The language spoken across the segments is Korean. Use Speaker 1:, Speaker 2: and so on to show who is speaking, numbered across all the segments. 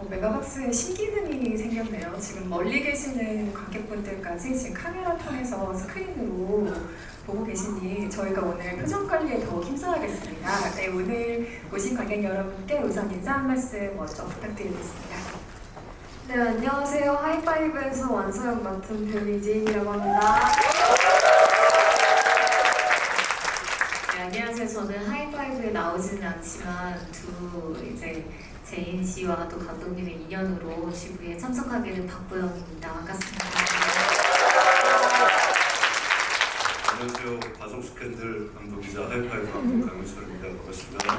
Speaker 1: 메가박스에 신기능이 생겼네요. 지금 멀리 계시는 관객분들까지 지금 카메라 통해서 스크린으로 보고 계시니 저희가 오늘 표정 관리에 더욱 힘써야겠습니다. 네, 오늘 오신 관객 여러분께 우선 인사 한 말씀 먼저 부탁드리겠습니다.
Speaker 2: 네, 안녕하세요. 하이파이브에서 완서역 맡은 배우 이지인이라고 합니다. 네, 안녕하세요. 저는 하이파이브에 나오지는 않지만 이제 제인 씨와 또 감독님의 인연으로 지부에 참석하게 된 박보영입니다. 반갑습니다.
Speaker 3: 안녕하세요. 가족 스캔들 감독이자 하이파이브 감독 강민철입니다. 반갑습니다.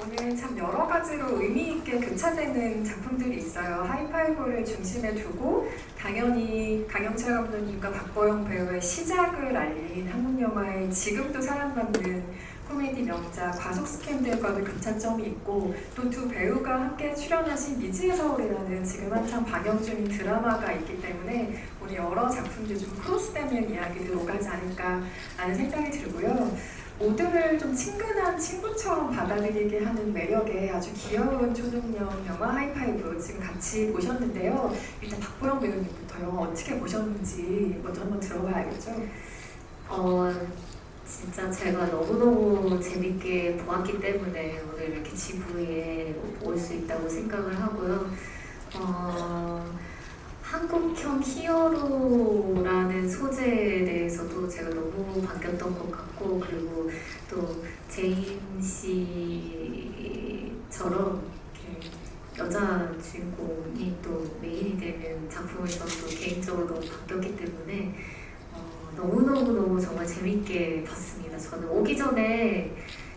Speaker 1: 오늘 참 여러 가지로 의미 있게 교차되는 작품들이 있어요. 하이파이브를 중심에 두고 당연히 강영철 감독님과 박보영 배우의 시작을 알린 한국 영화의 지금도 사랑받는 코미디 명작 과속 스캔들과도 교차점이 있고 또 두 배우가 함께 출연하신 미지의 서울이라는 지금 한참 방영 중인 드라마가 있기 때문에 오늘 여러 작품들 좀 크로스되는 이야기도 오가지 않을까 하는 생각이 들고요. 모두를 좀 친근한 친구처럼 받아들이게 하는 매력의 아주 귀여운 초능력 영화 하이파이브 지금 같이 보셨는데요. 일단 박보영 배우님부터요. 어떻게 보셨는지 먼저 한번 들어봐야겠죠?
Speaker 2: 진짜 제가 너무너무 재밌게 보았기 때문에 오늘 이렇게 지부에 올 수 있다고 생각을 하고요. 한국형 히어로라는 소재에 대해서도 제가 너무 반겼던 것 같고, 그리고 또 제인 씨처럼 이렇게 여자 주인공이 또 메인이 되는 작품을 저도 개인적으로 너무 반겼기 때문에 너무 정말 재밌게 봤습니다. 저는 오기 전에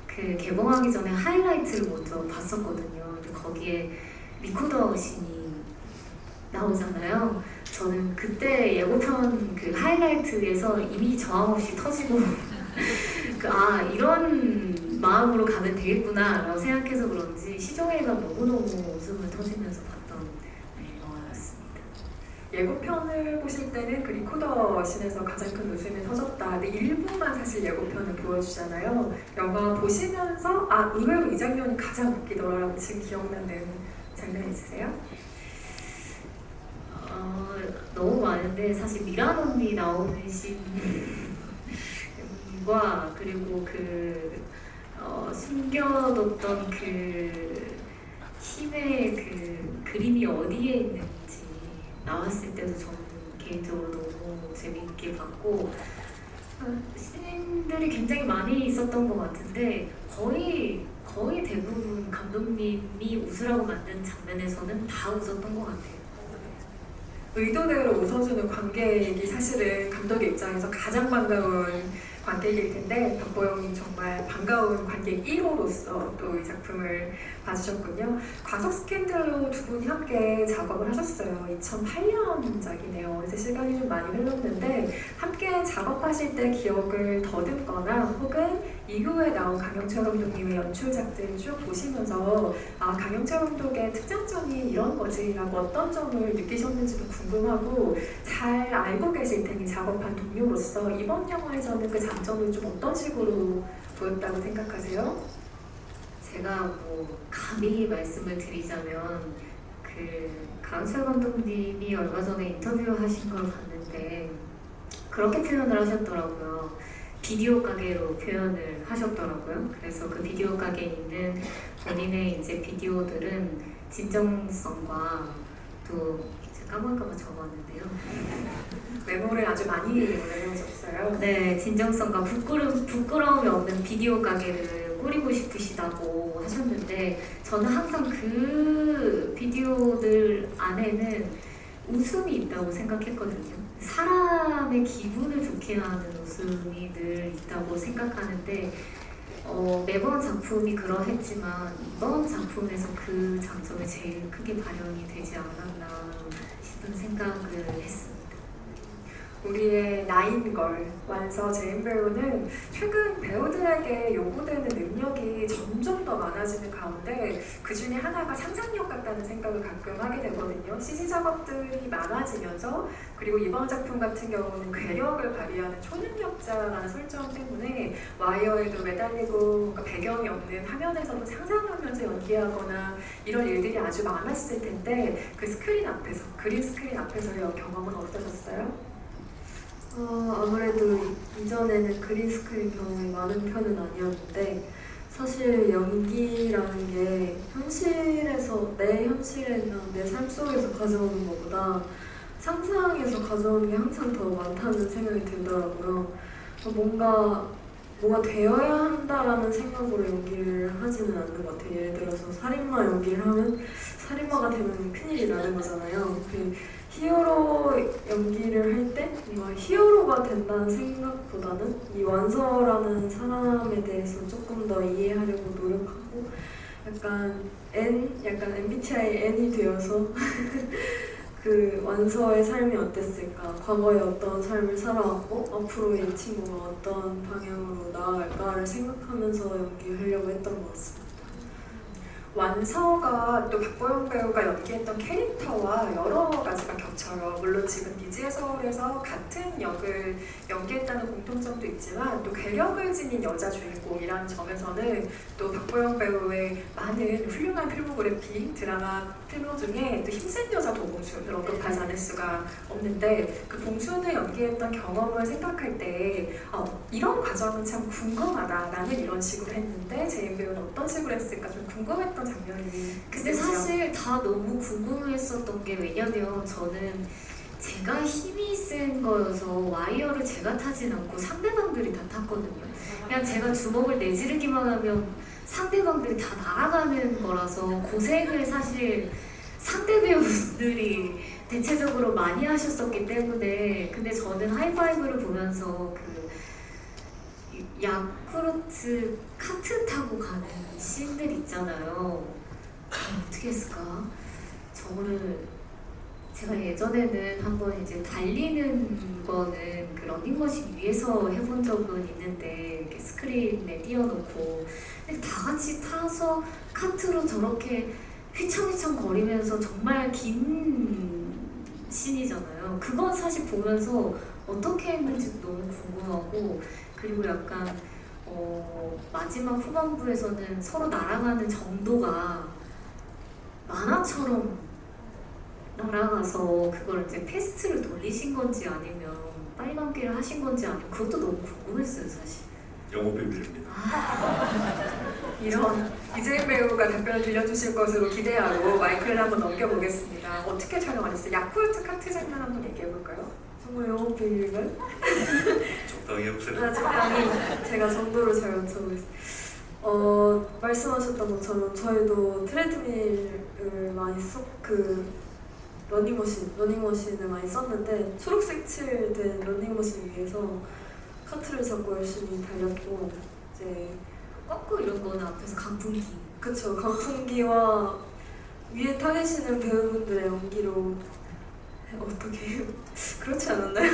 Speaker 2: 개봉하기 전에 하이라이트를 먼저 봤었거든요. 근데 거기에 리코더 씬이 나오잖아요. 저는 그때 예고편 하이라이트에서 이미 저항 없이 터지고 이런 마음으로 가면 되겠구나 라고 생각해서 그런지 시종일관 너무너무 웃음을 터지면서 봤던 영화였습니다.
Speaker 1: 예고편을 보실 때는 그 리코더 씬에서 가장 큰 웃음이 터졌다. 근데 일부만 사실 예고편을 보여주잖아요. 영화 보시면서 의외로 이 장면이 가장 웃기더라라고 지금 기억나는 장면 있으세요?
Speaker 2: 너무 많은데 사실 미란 언니 나오는 씬과 그리고 숨겨뒀던 힘의 그림이 어디에 있는지 나왔을 때도 저는 개인적으로 너무 재미있게 봤고 씬들이 굉장히 많이 있었던 것 같은데 거의 대부분 감독님이 웃으라고 만든 장면에서는 다 웃었던 것 같아요.
Speaker 1: 의도대로 웃어주는 관객이 사실은 감독의 입장에서 가장 반가운 관객일 텐데 박보영님 정말 반가운 관객 1호로서 또 이 작품을 봐주셨군요. 과속 스캔들로 두 분이 함께 작업을 하셨어요. 2008년작이네요. 이제 시간이 좀 많이 흘렀는데 함께 작업하실 때 기억을 더듬거나 혹은 이후에 나온 강영철 감독님의 연출작들을 쭉 보시면서 강영철 감독의 특장점이 이런 거지라고 어떤 점을 느끼셨는지도 궁금하고 잘 알고 계실 테니 작업한 동료로서 이번 영화에서는 그 장점을 좀 어떤 식으로 보였다고 생각하세요?
Speaker 2: 제가 감히 말씀을 드리자면 강철 감독님이 얼마 전에 인터뷰하신 걸 봤는데 그렇게 표현을 하셨더라고요. 비디오 가게로 표현을 하셨더라고요. 그래서 그 비디오 가게에 있는 본인의 이제 비디오들은 진정성과 또 까먹을까봐 적었는데요.
Speaker 1: 메모를 아주 많이 올려주셨어요.
Speaker 2: 네, 진정성과 부끄러움이 없는 비디오 가게를 꾸리고 싶으시다고 하셨는데 저는 항상 그 비디오들 안에는 웃음이 있다고 생각했거든요. 사람의 기분을 좋게 하는 웃음이 늘 있다고 생각하는데 매번 작품이 그러했지만 이번 작품에서 그 장점이 제일 크게 발현이 되지 않았나 싶은 생각을 했습니다.
Speaker 1: 우리의 나인걸 완서 제인 배우는 최근 배우들에게 요구되는 능력이 점점 더 많아지는 가운데 그 중에 하나가 상상력 같다는 생각을 가끔 하게 되거든요. CG 작업들이 많아지면서 그리고 이번 작품 같은 경우는 괴력을 발휘하는 초능력자라는 설정 때문에 와이어에도 매달리고 뭔가 배경이 없는 화면에서도 상상하면서 연기하거나 이런 일들이 아주 많았을 텐데 그 스크린 앞에서, 그린 스크린 앞에서의 경험은 어떠셨어요?
Speaker 4: 아무래도 이전에는 그린 스크린 경험이 많은 편은 아니었는데 사실 연기라는 게 현실에서 내 현실이나 내 삶 속에서 가져오는 것보다 상상에서 가져오는 게 항상 더 많다는 생각이 들더라고요. 뭐가 되어야 한다라는 생각으로 연기를 하지는 않는 것 같아요. 예를 들어서 살인마 연기를 하면 살인마가 되면 큰일이 나는 거잖아요. 그 히어로 연기를 할 때 뭔가 히어로가 된다는 생각보다는 이 완서라는 사람에 대해서 조금 더 이해하려고 노력하고 약간 MBTI N이 되어서 그 완서의 삶이 어땠을까, 과거에 어떤 삶을 살아왔고 앞으로 이 친구가 어떤 방향으로 나아갈까를 생각하면서 연기하려고 했던 것 같습니다.
Speaker 1: 완서가 또 박보영 배우가 연기했던 캐릭터와 여러 가지가 겹쳐요. 물론 지금 미지의 서울에서 같은 역을 연기했다는 공통점도 있지만 또 괴력을 지닌 여자 주인공이라는 점에서는 또 박보영 배우의 많은 훌륭한 필모그래피 드라마 필모 중에 또 힘센 여자 도봉순을 언급하지 않을 수가 없는데 그 봉순을 연기했던 경험을 생각할 때 이런 과정은 참 궁금하다. 나는 이런 식으로 했는데 제인 배우는 어떤 식으로 했을까 좀 궁금했던 장면이
Speaker 2: 근데
Speaker 1: 있었죠.
Speaker 2: 사실 다 너무 궁금했었던 게 왜냐면 저는 제가 힘이 센 거여서 와이어를 제가 타진 않고 상대방들이 다 탔거든요. 그냥 제가 주먹을 내지르기만 하면 상대방들이 다 날아가는 거라서 고생을 사실 상대 배우분들이 대체적으로 많이 하셨었기 때문에 근데 저는 하이파이브를 보면서 그 야쿠르트 카트 타고 가는 씬들 있잖아요. 어떻게 했을까? 저거를 제가 예전에는 한번 이제 달리는 거는 그 러닝머신 위에서 해본 적은 있는데 이렇게 스크린에 띄워놓고 근데 다 같이 타서 카트로 저렇게 휘청휘청 거리면서 정말 긴 씬이잖아요. 그건 사실 보면서 어떻게 했는지 너무 궁금하고 그리고 약간 마지막 후반부에서는 서로 날아가는 정도가 만화처럼 날아가서 그걸 이제 패스트를 돌리신 건지 아니면 빨간기를 하신 건지 아니면 그것도 너무 궁금했어요 사실.
Speaker 3: 영업 비밀입니다.
Speaker 1: 이런 이재인 배우가 답변을 들려주실 것으로 기대하고 마이크를 한번 넘겨보겠습니다. 어떻게 촬영하셨어요? 야쿠르트 카트 장면 한번 얘기해볼까요?
Speaker 4: 정말 영업 비밀인가요?
Speaker 3: 적당히 해보세요.
Speaker 4: 적당히 제가 정보를 잘 맞춰보겠습니다. 말씀하셨던 것처럼 저희도 트레드밀을 많이 러닝머신을 많이 썼는데 초록색 칠된 러닝머신 위에서 카트를 잡고 열심히 달렸고 이제
Speaker 2: 꺾고 이런 거는 앞에서 강풍기.
Speaker 4: 그쵸, 강풍기와 위에 타 계시는 배우분들의 연기로 어떻게 그렇지 않았나요?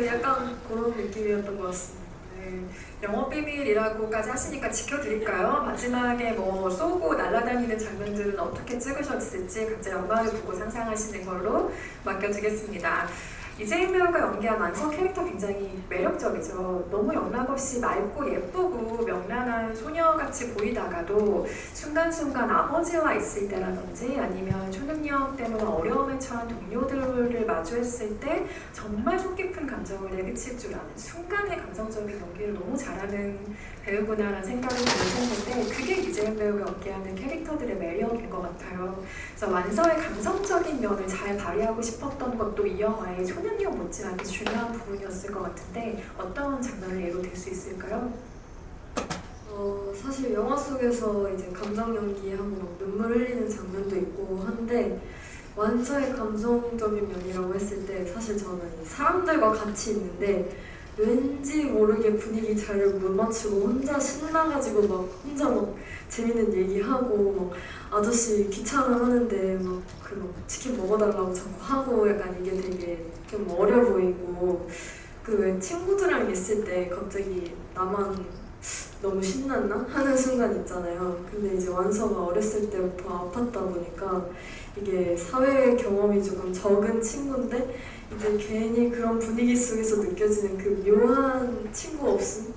Speaker 4: 약간 그런 느낌이었던 것 같습니다.
Speaker 1: 네, 영업 비밀이라고까지 하시니까 지켜드릴까요? 마지막에 뭐 쏘고 날아다니는 장면들은 어떻게 찍으셨을지 각자 영화를 보고 상상하시는 걸로 맡겨두겠습니다. 이재인 배우가 연기한 완서 캐릭터 굉장히 매력적이죠. 너무 영락없이 맑고 예쁘고 명랑한 소녀같이 보이다가도 순간순간 아버지와 있을 때라든지 아니면 초능력 때문에 어려움에 처한 동료들을 마주했을 때 정말 속 깊은 감정을 내비칠 줄 아는 순간의 감성적인 연기를 너무 잘하는 배우구나라는 생각을 들었는데 그게 이재인 배우가 연기하는 캐릭터들의 매력인 것 같아요. 그래서 완서의 감성적인 면을 잘 발휘하고 싶었던 것도 이 영화의 초능력 못지않게 중요한 부분이었을 것 같은데 어떤 장면을 예로 들 수 있을까요?
Speaker 4: 사실 영화 속에서 이제 감정 연기하고 막 눈물 흘리는 장면도 있고 한데 완서의 감성적인 면이라고 했을 때 사실 저는 이 사람들과 같이 있는데 왠지 모르게 분위기 잘 못 맞추고 혼자 신나가지고 막 혼자 막 재밌는 얘기하고 막 아저씨 귀찮아하는데 막 치킨 먹어달라고 자꾸 하고 약간 이게 되게 좀 어려 보이고 그 왜 친구들이랑 있을 때 갑자기 나만 너무 신났나? 하는 순간 있잖아요. 근데 이제 완서가 어렸을 때부터 아팠다 보니까 이게 사회 경험이 조금 적은 친구인데 이제 괜히 그런 분위기 속에서 느껴지는 그 묘한 친구 없음의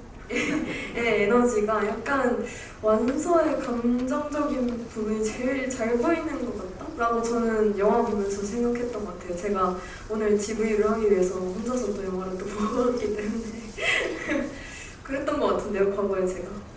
Speaker 4: 에너지가 약간 완서의 감정적인 부분이 제일 잘 보이는 것 같다? 라고 저는 영화 보면서 생각했던 것 같아요. 제가 오늘 GV를 하기 위해서 혼자서 또 영화를 또 보고 왔기 때문에 그랬던 것 같은데요, 과거에 제가.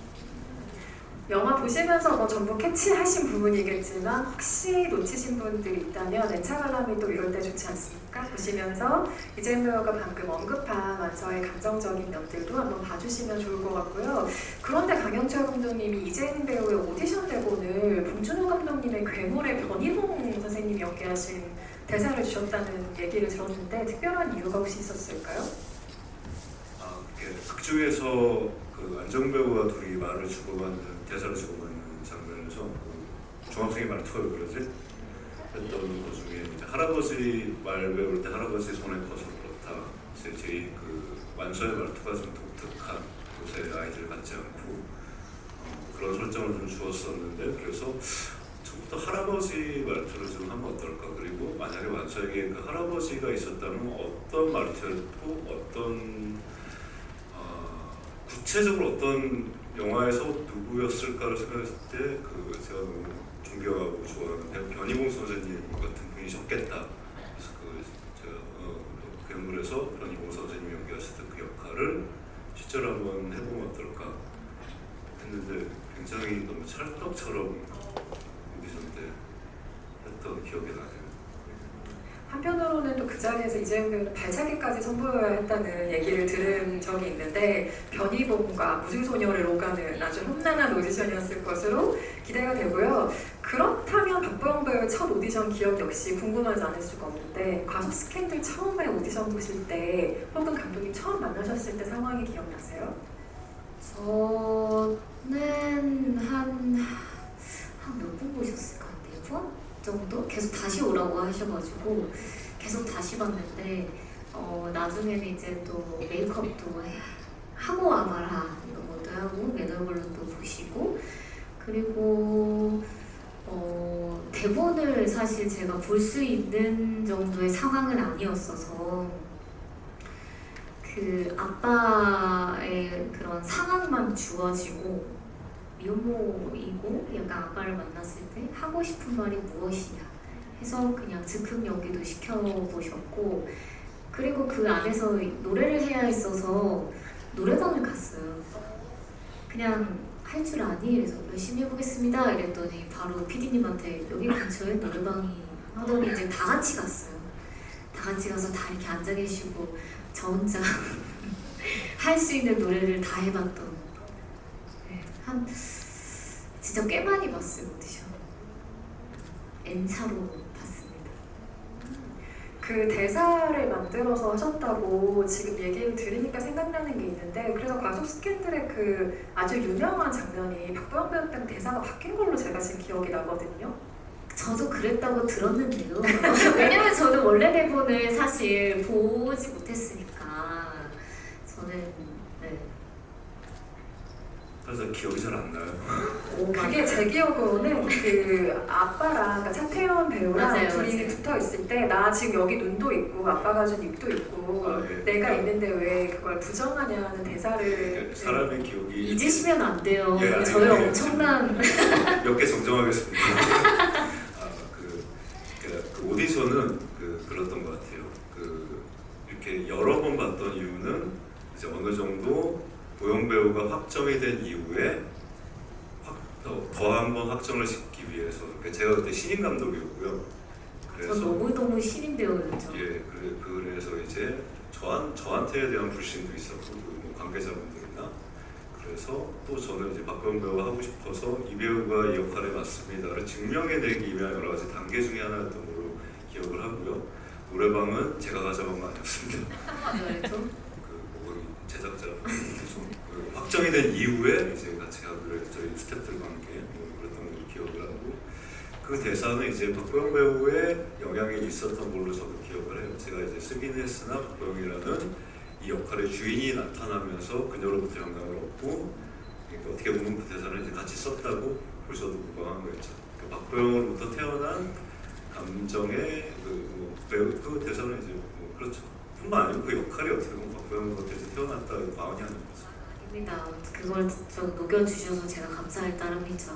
Speaker 1: 영화 보시면서 뭐 전부 캐치하신 부분이겠지만 혹시 놓치신 분들이 있다면 엔차 관람이 또 이럴 때 좋지 않습니까? 보시면서 이재은 배우가 방금 언급한 완서의 감정적인 면들도 한번 봐주시면 좋을 것 같고요. 그런데 강영철 감독님이 이재은 배우의 오디션 대본을 봉준호 감독님의 괴물의 변희봉 선생님이 연기하신 대사를 주셨다는 얘기를 들었는데 특별한 이유가 혹시 있었을까요?
Speaker 3: 극중에서 그 안정 배우와 둘이 말을 주고받는 대사를 주고받는 장면에서 그 중학생의 말투가 왜 그러지? 했던 것 중에 이제 할아버지 말 배울 때 할아버지 손에 커서 그렇다. 제 그 완서의 말투가 좀 독특한 요새 아이들 같지 않고 그런 설정을 좀 주었었는데 그래서 처음부터 할아버지 말투를 좀 하면 어떨까? 그리고 만약에 완서에게 그 할아버지가 있었다면 어떤 말투였고 어떤 구체적으로 어떤 영화에서 누구였을까를 생각했을 때 그 제가 너무 존경하고 좋아하는 변희봉 선생님 같은 분이셨겠다. 그래서 그 제가 괴물에서 변희봉 선생님이 연기하셨던 그 역할을 실제로 한번 해보면 어떨까 했는데 굉장히 너무 찰떡처럼 오디션 때 했던 기억이 나네요.
Speaker 1: 한편으로는 또 그 자리에서 이재은 배우는 발차기까지 선보여야 했다는 얘기를 들은 적이 있는데 변희봉과 무술소녀를 오가는 아주 험난한 오디션이었을 것으로 기대가 되고요. 그렇다면 박보영 배우의 첫 오디션 기억 역시 궁금하지 않을 수가 없는데 과속 스캔들 처음에 오디션 보실 때 혹은 감독님 처음 만나셨을 때 상황이 기억나세요?
Speaker 2: 저는 한 몇 번 보셨을까? 4번 정도? 계속 다시 오라고 하셔가지고 계속 다시 봤는데 나중에는 이제 또 메이크업도 하고 와봐라 이런 것도 하고 매너블록도 보시고 그리고 대본을 사실 제가 볼 수 있는 정도의 상황은 아니었어서 그 아빠의 그런 상황만 주어지고 미혼모이고 약간 아빠를 만났을 때 하고 싶은 말이 무엇이냐 해서 그냥 즉흥 연기도 시켜보셨고 그리고 그 안에서 노래를 해야 했어서 노래방을 갔어요. 그냥 할 줄 아니? 그래서 열심히 해보겠습니다 이랬더니 바로 PD님한테 여기 근처에 노래방이 하더니 이제 다 같이 갔어요. 다 같이 가서 다 이렇게 앉아 계시고 저 혼자 할 수 있는 노래를 다 해봤던 한 진짜 꽤 많이 봤어요 오디션. N차로 봤습니다.
Speaker 1: 그 대사를 만들어서 하셨다고 지금 얘기를 들으니까 생각나는 게 있는데 그래서 과속 스캔들의 그 아주 유명한 장면이 박보영 배우 때문에 대사가 바뀐 걸로 제가 지금 기억이 나거든요.
Speaker 2: 저도 그랬다고 들었는데요. 왜냐면 저는 원래 대본을 사실 보지 못했으니까 저는
Speaker 3: 그래서 기억이 잘 안 나요.
Speaker 1: 그게 제 기억으로는 그 아빠랑 그러니까 차태현 배우랑
Speaker 2: 맞아요,
Speaker 1: 둘이
Speaker 2: 맞아요.
Speaker 1: 붙어 있을 때 나 지금 여기 눈도 있고 아빠가 준 입도 있고
Speaker 3: 예.
Speaker 1: 내가 있는데 왜 그걸 부정하냐는 대사를
Speaker 3: 그러니까 사람의 기억이
Speaker 2: 잊으시면 안 돼요.
Speaker 3: 예,
Speaker 2: 저의
Speaker 3: 아니,
Speaker 2: 엄청난
Speaker 3: 몇 개 정정하겠습니다. 그 오디션은 그랬던 것 같아요. 이렇게 여러 번 봤던 이유는 이제 어느 정도 보영 배우가 확정이 된 이후에 더 한 번 확정을 시키기 위해서. 그러니까 제가 그때 신인 감독이었고요.
Speaker 2: 저
Speaker 3: 그래서
Speaker 2: 너무 신인 배우였죠.
Speaker 3: 예, 그래서 이제 저한테 대한 불신도 있었고 뭐 관계자분들이나 그래서 또 저는 이제 박보영 배우가 하고 싶어서 이 배우가 이 역할에 맞습니다를 증명해내기 위한 여러 가지 단계 중에 하나였던 걸로 기억을 하고요. 노래방은 제가 가져간 거 아니었습니다.
Speaker 2: 맞아요.
Speaker 3: 제작자 확정이 된 이후에 이제 같이 하기로 해서 저희 스태프들과 함께 그랬던 걸 기억을 하고 그 대사는 이제 박보영 배우의 영향이 있었던 걸로 저도 기억을 해요. 제가 이제 쓰긴 했으나 박보영이라는 이 역할의 주인이 나타나면서 그녀로부터 영감을 얻고 그러니까 어떻게 보면 그 대사를 이제 같이 썼다고 보셔도 무방한 거였죠. 그러니까 박보영으로부터 태어난 감정의 그 대사는 이제 그렇죠. 뿐만 아니고 그 역할이 어떻게 보면 박보영 곁에서 태어났다 마흔이 아닌 거죠.
Speaker 2: 아닙니다. 그걸 좀 녹여주셔서 제가 감사할 따름이죠.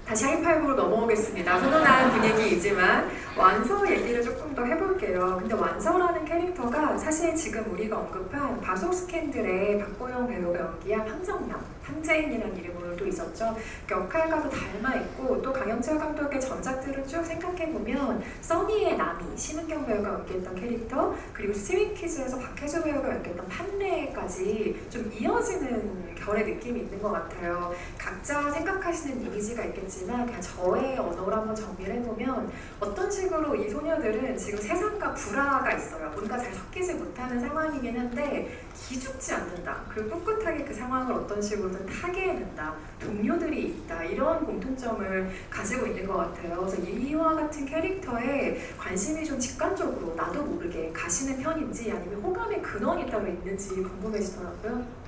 Speaker 1: 다시 하이파이브로 넘어오겠습니다. 훈훈한 분위기이지만 완서 얘기를 조금 더 해볼게요. 근데 완서라는 캐릭터가 사실 지금 우리가 언급한 바속 스캔들의 박보영 배우가 연기한 황정남, 황재인이라는 이름으로 또 있었죠. 그 역할과도 닮아있고 또 강영철 감독의 전작들을 쭉 생각해보면 써니의 나미, 심은경 배우가 연기했던 캐릭터, 그리고 스위키즈에서 박혜수 배우가 연기했던 판례까지 좀 이어지는 결의 느낌이 있는 것 같아요. 각자 생각하시는 이미지가 있겠지만 그냥 저의 언어로 한번 정리를 해보면 어떤 식으로 이 소녀들은 지금 세상과 불화가 있어요. 뭔가 잘 섞이지 못하는 상황이긴 한데 기죽지 않는다. 그리고 꿋꿋하게 그 상황을 어떤 식으로든 타개해낸다. 동료들이 있다. 이런 공통점을 가지고 있는 것 같아요. 그래서 이와 같은 캐릭터에 관심이 좀 직관적으로 나도 모르게 가시는 편인지 아니면 호감의 근원이 따로 있는지 궁금해지더라고요.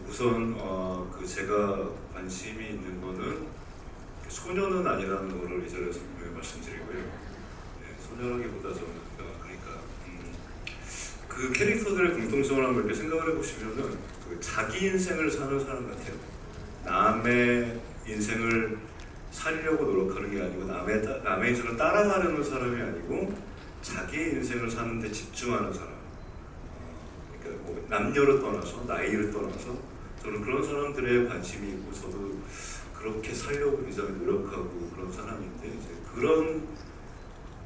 Speaker 3: 우선 그 제가 관심이 있는 거는 소녀는 아니라는 거를 이 자리에서 분명히 말씀드리고요. 네, 소녀라기보다 저는 그러니까 그 캐릭터들의 공통점을 한번 이렇게 생각을 해보시면은 그 자기 인생을 사는 사람 같아요. 남의 인생을 살려고 노력하는 게 아니고 남의 인생을 따라가려는 사람이 아니고 자기 인생을 사는데 집중하는 사람. 그러니까 뭐 남녀를 떠나서 나이를 떠나서 저는 그런 사람들의 관심이 있고 저도 그렇게 살려고 굉장히 노력하고 그런 사람인데 이제 그런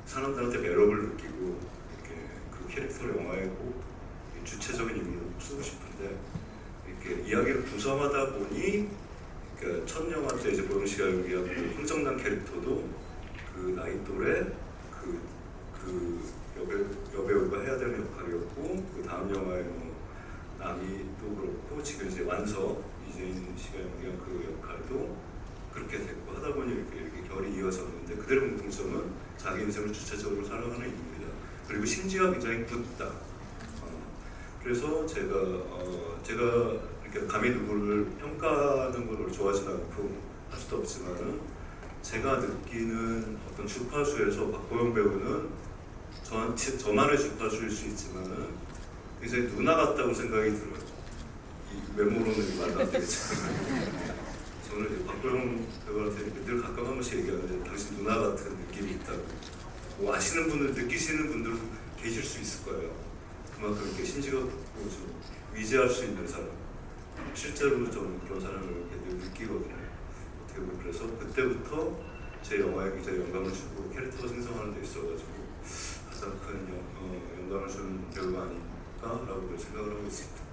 Speaker 3: 사람들한테 매력을 느끼고 이렇게 그 캐릭터를 영화에 꼭 주체적인 인물로 쓰고 싶은데 이렇게 이야기를 구성하다 보니 그러니까 첫 영화 때 이제 보영 씨가 연기한 그 황정남 캐릭터도 그 나이 또래 그 여배우가 해야 되는 역할이었고 그 다음 영화에 뭐 남이도 그렇고 지금 이제 완서 이재인 씨가 연기한 그 역할도 그렇게 됐고 하다 보니 이렇게 결이 이어졌는데 그들의 공통점은 자기 인생을 주체적으로 살아가는 인물이다. 그리고 심지어 굉장히 굳다. 그래서 제가 이렇게 감히 누구를 평가하는 걸 좋아하지는 않고 할 수도 없지만은 제가 느끼는 어떤 주파수에서 박보영 배우는 저만의 주파수일 수 있지만은 굉장히 누나 같다고 생각이 들어요. 이 외모로는 말도 안 되겠지만 저는 박보영 배우한테 늘 가끔 한 번씩 얘기하는데 당신 누나 같은 느낌이 있다고. 뭐 아시는 분들, 느끼시는 분들도 계실 수 있을 거예요. 그만큼 이렇게 심지가 깊고 좀 위지할 수 있는 사람. 실제로 저는 그런 사람을 이렇게 늘 느끼거든요. 어떻게 보면 그래서 그때부터 제 영화에 굉장히 영감을 주고 캐릭터가 생성하는 데 있어가지고 가장 큰 영감을 준 배우가 아닌가라고 생각을 하고 있습니다.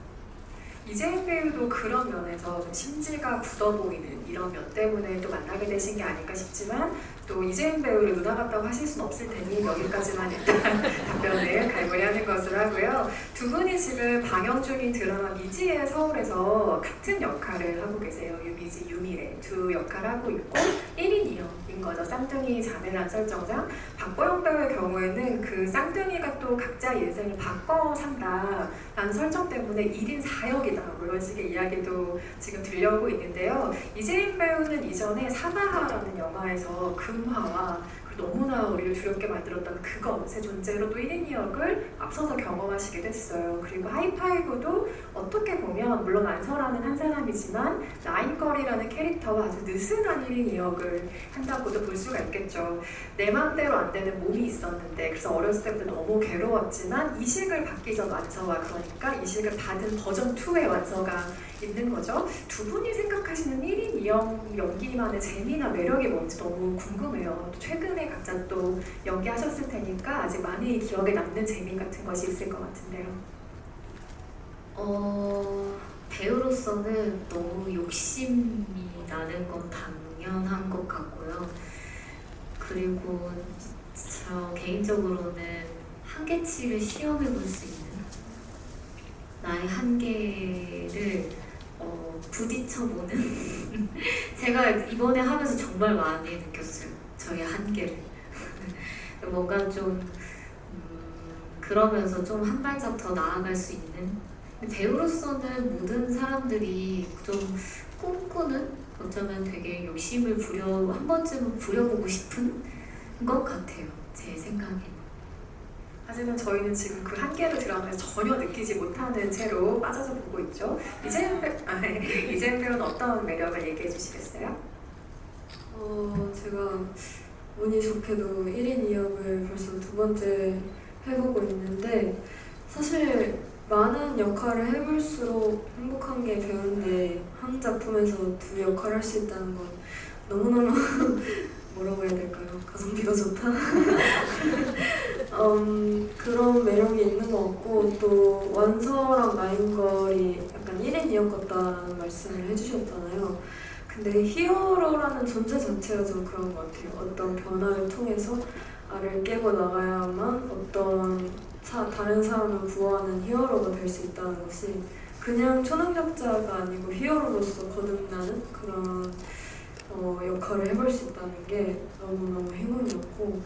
Speaker 1: 이재인 배우도 그런 면에서 좀 심지가 굳어 보이는 이런 면 때문에 또 만나게 되신 게 아닐까 싶지만 또 이재인 배우를 누나 같다고 하실 수는 없을 테니 여기까지만 일단 답변을 갈무리하는 것으로 하고요. 두 분이 지금 방영 중인 드라마 미지의 서울에서 같은 역할을 하고 계세요. 유미지, 유미래 두 역할을 하고 있고 1인 2역인 거죠. 쌍둥이 자매란 설정상 박보영 배우의 경우에는 그 쌍둥이가 또 각자 인생을 바꿔 산다라는 설정 때문에 1인 4역이다 뭐 이런 식의 이야기도 지금 들려오고 있는데요. 이재인 배우는 이전에 사바하라는 영화에서 금화와 너무나 우리를 두렵게 만들었던 그것의 존재로 또 1인 2역을 앞서서 경험하시게 됐어요. 그리고 하이파이브도 어떻게 보면 물론 안설하는 한 사람이지만 라인걸이라는 캐릭터와 아주 느슨한 1인 2역을 한다고도 볼 수가 있겠죠. 내 마음대로 안 되는 몸이 있었는데 그래서 어렸을 때부터 너무 괴로웠지만 이식을 받기 전 완서와 그러니까 이식을 받은 버전 2의 완서가 있는 거죠. 두 분이 생각하시는 1인 2역 연기만의 재미나 매력이 뭔지 너무 궁금해요. 또 최근에 각자 또 연기하셨을 테니까 아직 많이 기억에 남는 재미 같은 것이 있을 것 같은데요.
Speaker 2: 배우로서는 너무 욕심이 나는 건 당연한 것 같고요. 그리고 저 개인적으로는 한계치를 시험해 볼 수 있는 나의 한계를 부딪혀보는 제가 이번에 하면서 정말 많이 느꼈어요. 저의 한계를 뭔가 좀 그러면서 좀 한 발짝 더 나아갈 수 있는 배우로서는 모든 사람들이 좀 꿈꾸는 어쩌면 되게 욕심을 한 번쯤은 부려보고 싶은 것 같아요. 제 생각에는.
Speaker 1: 하지만 저희는 지금 그 한계를 드라마에서 전혀 느끼지 못하는 채로 빠져서 보고 있죠. 이재현 배우는 어떤 매력을 얘기해 주시겠어요?
Speaker 4: 제가 운이 좋게도 1인 2역을 벌써 두 번째 해보고 있는데 사실 많은 역할을 해볼수록 행복한 게 배우인데 한 작품에서 두 역할을 할 수 있다는 건 너무너무 뭐라고 해야 될까요? 가성비가 좋다? 그런 매력이 있는 것 같고 또 완서랑 나인걸이 약간 1인 2역 같다는 말씀을 해주셨잖아요. 근데 히어로라는 존재 자체가 좀 그런 것 같아요. 어떤 변화를 통해서 알을 깨고 나가야만 어떤 다른 사람을 구하는 히어로가 될 수 있다는 것이 그냥 초능력자가 아니고 히어로로서 거듭나는 그런 역할을 해볼 수 있다는 게 너무너무 행운이었고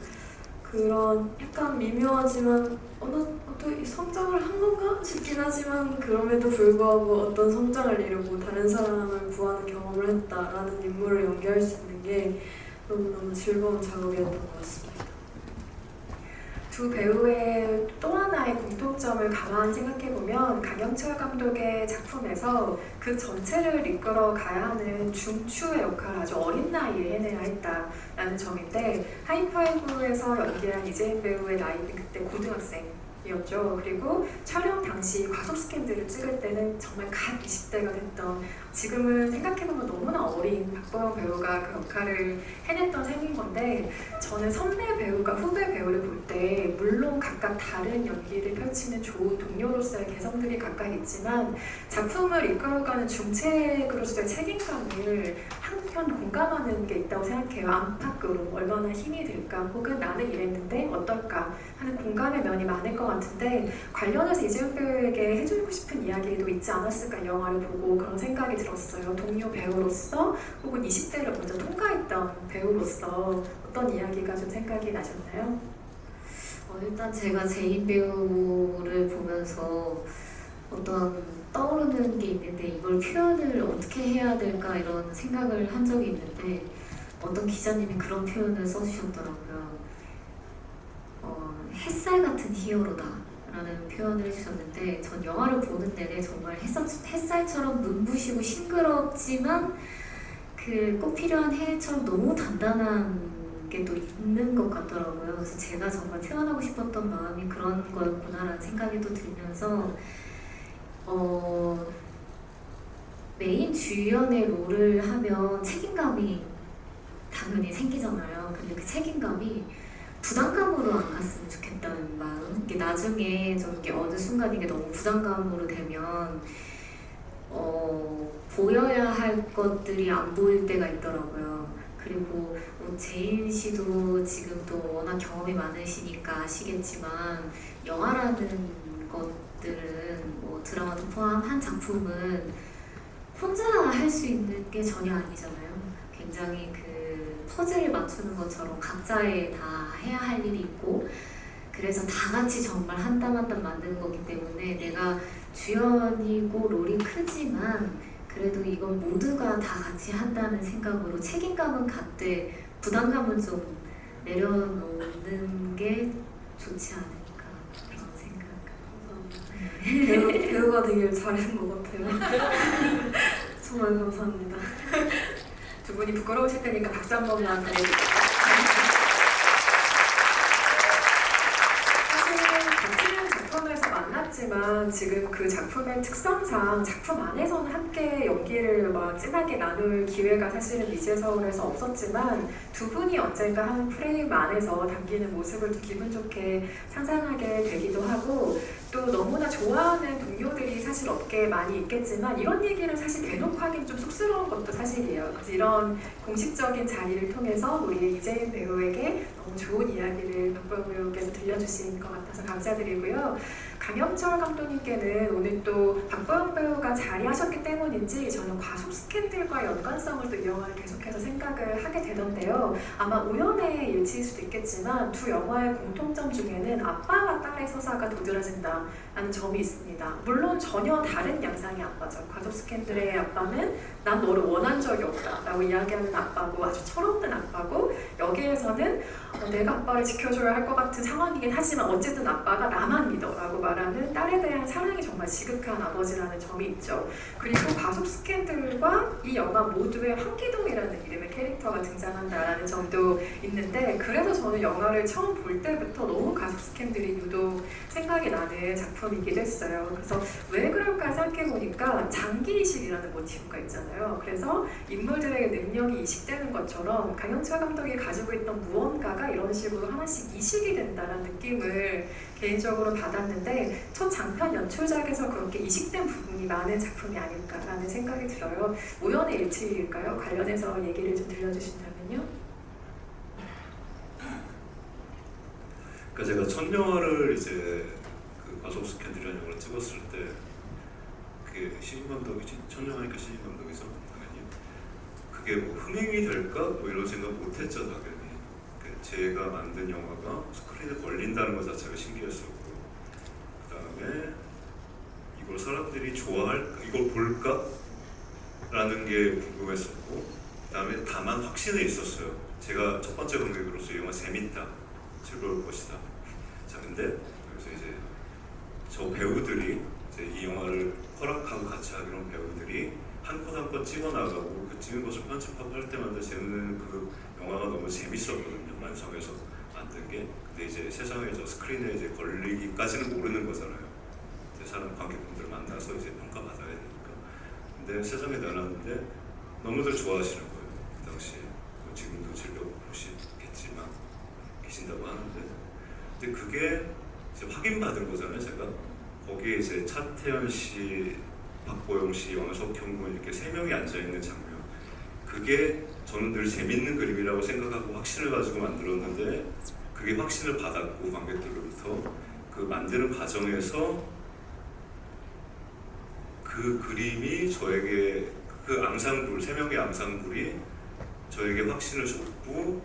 Speaker 4: 그런 약간 미묘하지만 어떤 성장을 한 건가 싶긴 하지만 그럼에도 불구하고 어떤 성장을 이루고 다른 사람을 구하는 경험을 했다라는 인물을 연기할 수 있는 게 너무너무 즐거운 작업이었던 것 같습니다.
Speaker 1: 두 배우의 또 하나의 공통점을 가만히 생각해보면 강영철 감독의 작품에서 그 전체를 이끌어 가야 하는 중추의 역할을 아주 어린 나이에 해내야 했다라는 점인데 하이파이브에서 연기한 이재인 배우의 나이는 그때 고등학생이었죠. 그리고 촬영 당시 과속 스캔들을 찍을 때는 정말 갓 20대가 됐던 지금은 생각해보면 너무나 어린 박보영 배우가 그 역할을 해냈던 셈인 건데 저는 선배 배우가 후배 배우를 볼 때 물론 각각 다른 연기를 펼치는 좋은 동료로서의 개성들이 각각 있지만 작품을 이끌어가는 중책으로서의 책임감을 한편 공감하는 게 있다고 생각해요. 안팎으로 얼마나 힘이 들까 혹은 나는 이랬는데 어떨까 하는 공감의 면이 많을 것 같은데 관련해서 이재훈 배우에게 해주고 싶은 이야기도 있지 않았을까 영화를 보고 그런 생각이 들었어요. 동료 배우로서 혹은 20대를 먼저 통과했던 배우로서 어떤 이야기가 좀 생각이 나셨나요?
Speaker 2: 일단 제가 제인 배우를 보면서 어떤 떠오르는 게 있는데 이걸 표현을 어떻게 해야 될까 이런 생각을 한 적이 있는데 어떤 기자님이 그런 표현을 써주셨더라고요. 햇살 같은 히어로다 라는 표현을 해주셨는데 전 영화를 보는 내내 정말 햇살처럼 눈부시고 싱그럽지만 그 꼭 필요한 해처럼 너무 단단한 게 또 있는 것 같더라고요. 그래서 제가 정말 표현하고 싶었던 마음이 그런 거였구나라는 생각이 또 들면서 메인 주연의 롤을 하면 책임감이 당연히 생기잖아요. 근데 그 책임감이 부담감으로 안 갔으면 좋겠다는 마음. 이게 나중에 좀 이게 어느 순간 이게 너무 부담감으로 되면 보여야 할 것들이 안 보일 때가 있더라고요. 그리고 제인 씨도 지금 또 워낙 경험이 많으시니까 아시겠지만 영화라는 것들은 뭐 드라마도 포함한 작품은 혼자 할 수 있는 게 전혀 아니잖아요. 굉장히 그 퍼즐을 맞추는 것처럼 각자의 다 해야 할 일이 있고 그래서 다 같이 정말 한 땀 한 땀 만드는 거기 때문에 내가 주연이고 롤이 크지만 그래도 이건 모두가 다 같이 한다는 생각으로 책임감은 갖되 부담감은 좀 내려놓는 게 좋지 않을까 그런 생각.
Speaker 4: 배우가 되길 잘한 것 같아요. 정말 감사합니다.
Speaker 1: 두 분이 부끄러우실 테니까 박수 한 번만 보내주세요. 같은 작품에서 만났지만 지금 그 작품의 특성상 작품 안에서는 함께 연기를 막 진하게 나눌 기회가 사실은 미지서울에서 없었지만 두 분이 언젠가 한 프레임 안에서 담기는 모습을 또 기분 좋게 상상하게 되기도 하고 또 너무나 좋아하는 동료들이 사실 업계에 많이 있겠지만 이런 얘기를 사실 대놓고 하긴 좀 쑥스러운 것도 사실이에요. 그래서 이런 공식적인 자리를 통해서 우리 이재인 배우에게 너무 좋은 이야기를 박보영 배우께서 들려주신 것 같아서 감사드리고요. 강영철 감독님께는 오늘 또 박보영 배우가 자리하셨기 때문인지 저는 과속 스캔들과 연관성을 또 이 영화를 계속해서 생각을 하게 되던데요. 아마 우연의 일치일 수도 있겠지만 두 영화의 공통점 중에는 아빠와 딸의 서사가 도드라진다라는 점이 있습니다. 물론 전혀 다른 양상의 아빠죠. 과속 스캔들의 아빠는 난 너를 원한 적이 없다 라고 이야기하는 아빠고 아주 철없는 아빠고, 여기에서는 내가 아빠를 지켜줘야 할 것 같은 상황이긴 하지만 어쨌든 아빠가 나만 믿어 라고 말하는 딸에 대한 사랑이 정말 지극한 아버지라는 점이 있죠. 그리고 과속 스캔들과 이 영화 모두에 황기동이라는 이름의 캐릭터가 등장한다라는 점도 있는데, 그래서 저는 영화를 처음 볼 때부터 너무 과속 스캔들이 유독 생각이 나는 작품이기도 했어요. 그래서 왜 그럴까 생각해보니까 장기 이식이라는 모티브가 있잖아요. 그래서 인물들에게 능력이 이식되는 것처럼 강영철 감독이 가지고 있던 무언가가 이런 식으로 하나씩 이식이 된다는 느낌을 개인적으로 받았는데, 첫 장편 연출작에서 그렇게 이식된 부분이 많은 작품이 아닐까라는 생각이 들어요. 우연의 일치일까요? 관련해서 얘기를 좀 들려주신다면요.
Speaker 3: 그러니까 제가 첫 영화를 이제 그 과속 스캔들이라는 영화를 찍었을 때 그게 신인 감독이지, 첫 영화니까 신인 감독이죠 당연히. 그게 뭐 흥행이 될까 뭐 이런 생각 못했죠 당연히. 제가 만든 영화가 스크린에 걸린다는 것 자체가 신기했었고, 그 다음에 이걸 사람들이 좋아할까, 이걸 볼까? 라는 게 궁금했었고, 그 다음에 다만 확신에 있었어요. 제가 첫 번째 관객으로서 이 영화 재밌다, 즐거울 것이다. 자, 근데 여기서 이제 저 배우들이 이제 이 영화를 허락하고 같이 하기로 배우들이 한 컷 한 컷 찍어 나가고 그 찍은 것을 편집하고 할 때마다 저는 그 영화가 너무 재밌었거든요. 완성해서 만든 게. 근데 이제 세상에 저 스크린에 이제 걸리기까지는 모르는 거잖아요. 이제 사람 관객분들 만나서 이제 평가받아야 되니까. 근데 세상에 내놨는데 너무들 좋아하시는 거예요. 그 당시에. 뭐 지금도 즐겨 보시겠지만 계신다고 하는데. 근데 그게 이제 확인받은 거잖아요, 제가. 거기에 이제 차태현 씨, 박보영 씨, 영석형 군 이렇게 세 명이 앉아 있는 장면. 그게 저는 늘 재밌는 그림이라고 생각하고 확신을 가지고 만들었는데, 그게 확신을 받았고 관객들로부터 그 만드는 과정에서 그 그림이 저에게 그 앙상블, 세 명의 앙상블이 저에게 확신을 줬고,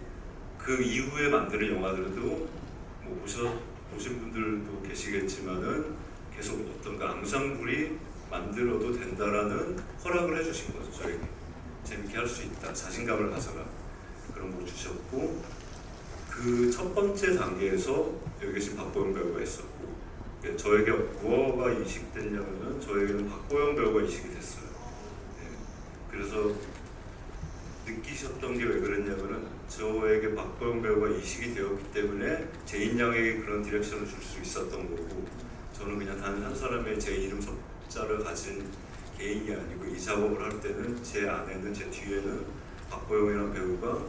Speaker 3: 그 이후에 만드는 영화들도 뭐 보신 분들도 계시겠지만은 계속 어떤 그 앙상블이 만들어도 된다라는 허락을 해주신 거죠. 저에게 재밌게 할 수 있다, 자신감을 가져라, 그런 걸 주셨고, 그 첫 번째 단계에서 여기 계신 박보영 배우가 있었고, 저에게 무엇가 이식됐냐면은 저에게는 박보영 배우가 이식이 됐어요. 네. 그래서 느끼셨던 게 왜 그랬냐면은 저에게 박보영 배우가 이식이 되었기 때문에 제인 양에게 그런 디렉션을 줄 수 있었던 거고, 저는 그냥 단 한 사람의 제 이름 섭자를 가진 개인이 아니고 이 작업을 할 때는 제 안에는, 제 뒤에는 박보영이라는 배우가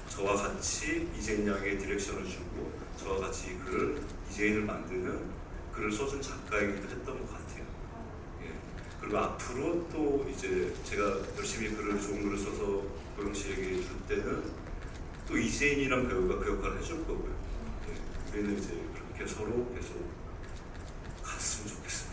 Speaker 3: 저와 같이 이재인 양에게 디렉션을 주고 저와 같이 이 글을, 이재인을 만드는 글을 써준 작가이기도 했던 것 같아요. 예. 그리고 앞으로 또 이제 제가 열심히 글을, 좋은 글을 써서 보영 씨에게 줄 때는 또 이재인이란 배우가 그 역할을 해줄 거고요. 예. 우리는 이제 그렇게 서로 계속 갔으면 좋겠습니다.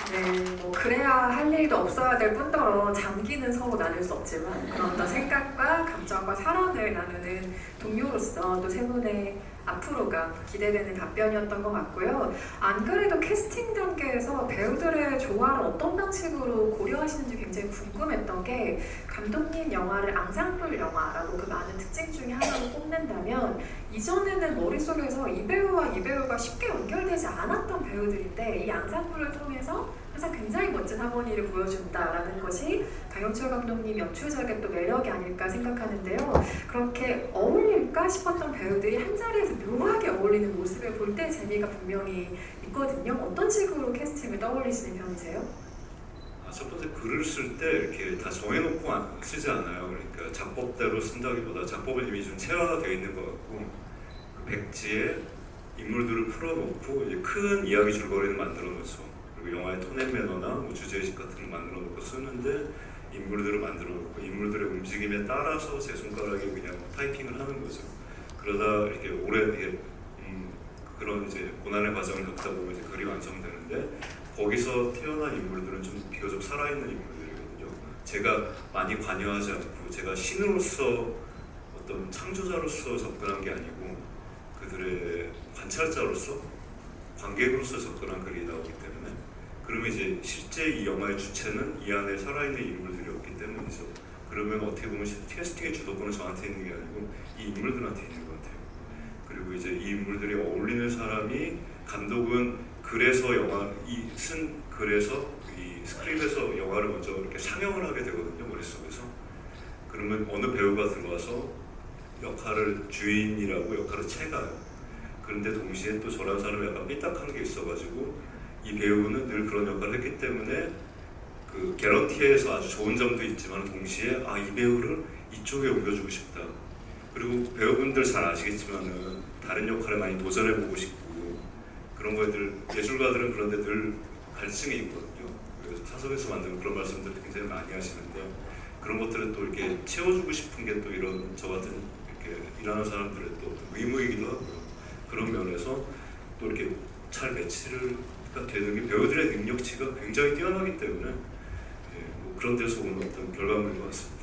Speaker 1: 네, 뭐 그래야 할 일도 없어야 될 뿐더러 장기는 서로 나눌 수 없지만 그런 어떤 생각과 감정과 사랑을 나누는 동료로서 또 세 분의 앞으로가 기대되는 답변이었던 것 같고요. 안 그래도 캐스팅 단계에서 배우들의 조화를 어떤 방식으로 고려하시는지 굉장히 궁금했던 게, 감독님 영화를 앙상블 영화라고 그 많은 특징 중에 하나를 꼽는다면 이전에는 머릿속에서 이 배우와 이 배우가 쉽게 연결되지 않았던 배우들인데 이 앙상블을 통해서 항상 굉장히 멋진 하모니를 보여준다라는 것이 강영철 감독님 연출작의 또 매력이 아닐까 생각하는데요. 그렇게 어울릴까 싶었던 배우들이 한 자리에서 묘하게 어울리는 모습을 볼 때 재미가 분명히 있거든요. 어떤 식으로 캐스팅을 떠올리시는 편이세요?
Speaker 3: 첫 번째, 글을 쓸 때 이렇게 다 정해놓고 쓰지 않아요. 그러니까 작법대로 쓴다기보다 작법은 이미 좀 체화가 되어 있는 것 같고, 그 백지에 인물들을 풀어놓고 이제 큰 이야기 줄거리를 만들어 놓죠. 그리고 영화의 톤 앤 매너나 뭐 주제의식 같은 걸 만들어 놓고 쓰는데, 인물들을 만들어 놓고 인물들의 움직임에 따라서 제 손가락이 그냥 타이핑을 하는 거죠. 그러다 이렇게 오래 이게 그런 이제 고난의 과정을 겪다 보면 이제 글이 완성되는데 거기서 태어난 인물들은 좀 비교적 살아있는 인물들이거든요. 제가 많이 관여하지 않고 제가 신으로서 어떤 창조자로서 접근한 게 아니고 그들의 관찰자로서 관객으로서 접근한 글이 나오기 때문에 그러면 이제 실제 이 영화의 주체는 이 안에 살아있는 인물들이었기 때문이죠. 그러면 어떻게 보면 캐스팅의 주도권은 저한테 있는 게 아니고 이 인물들한테 있는 것 같아요. 그리고 이제 이 인물들이 어울리는 사람이 감독은 그래서 영화 쓴 글에서 이 스크립에서 영화를 먼저 이렇게 상영을 하게 되거든요, 머릿속에서. 그러면 어느 배우가 들어와서 역할을 주인이라고 역할을 채가요. 그런데 동시에 또 저런 사람이 약간 삐딱한 게 있어가지고 이 배우는 늘 그런 역할을 했기 때문에 그 개런티에서 아주 좋은 점도 있지만 동시에 이 배우를 이쪽에 옮겨주고 싶다. 그리고 배우분들 잘 아시겠지만은 다른 역할에 많이 도전해보고 싶고 그런 거들 예술가들은 그런데 늘 갈증이 있거든요. 그래서 사석에서 만드는 그런 말씀들 굉장히 많이 하시는데 그런 것들을 또 이렇게 채워주고 싶은 게 또 이런 저 같은 이렇게 일하는 사람들의 또 의무이기도 하고요. 그런 면에서 또 이렇게 잘 매치가 되는 게 배우들의 능력치가 굉장히 뛰어나기 때문에 뭐 그런 데서 오는 어떤 결과물인 것 같습니다.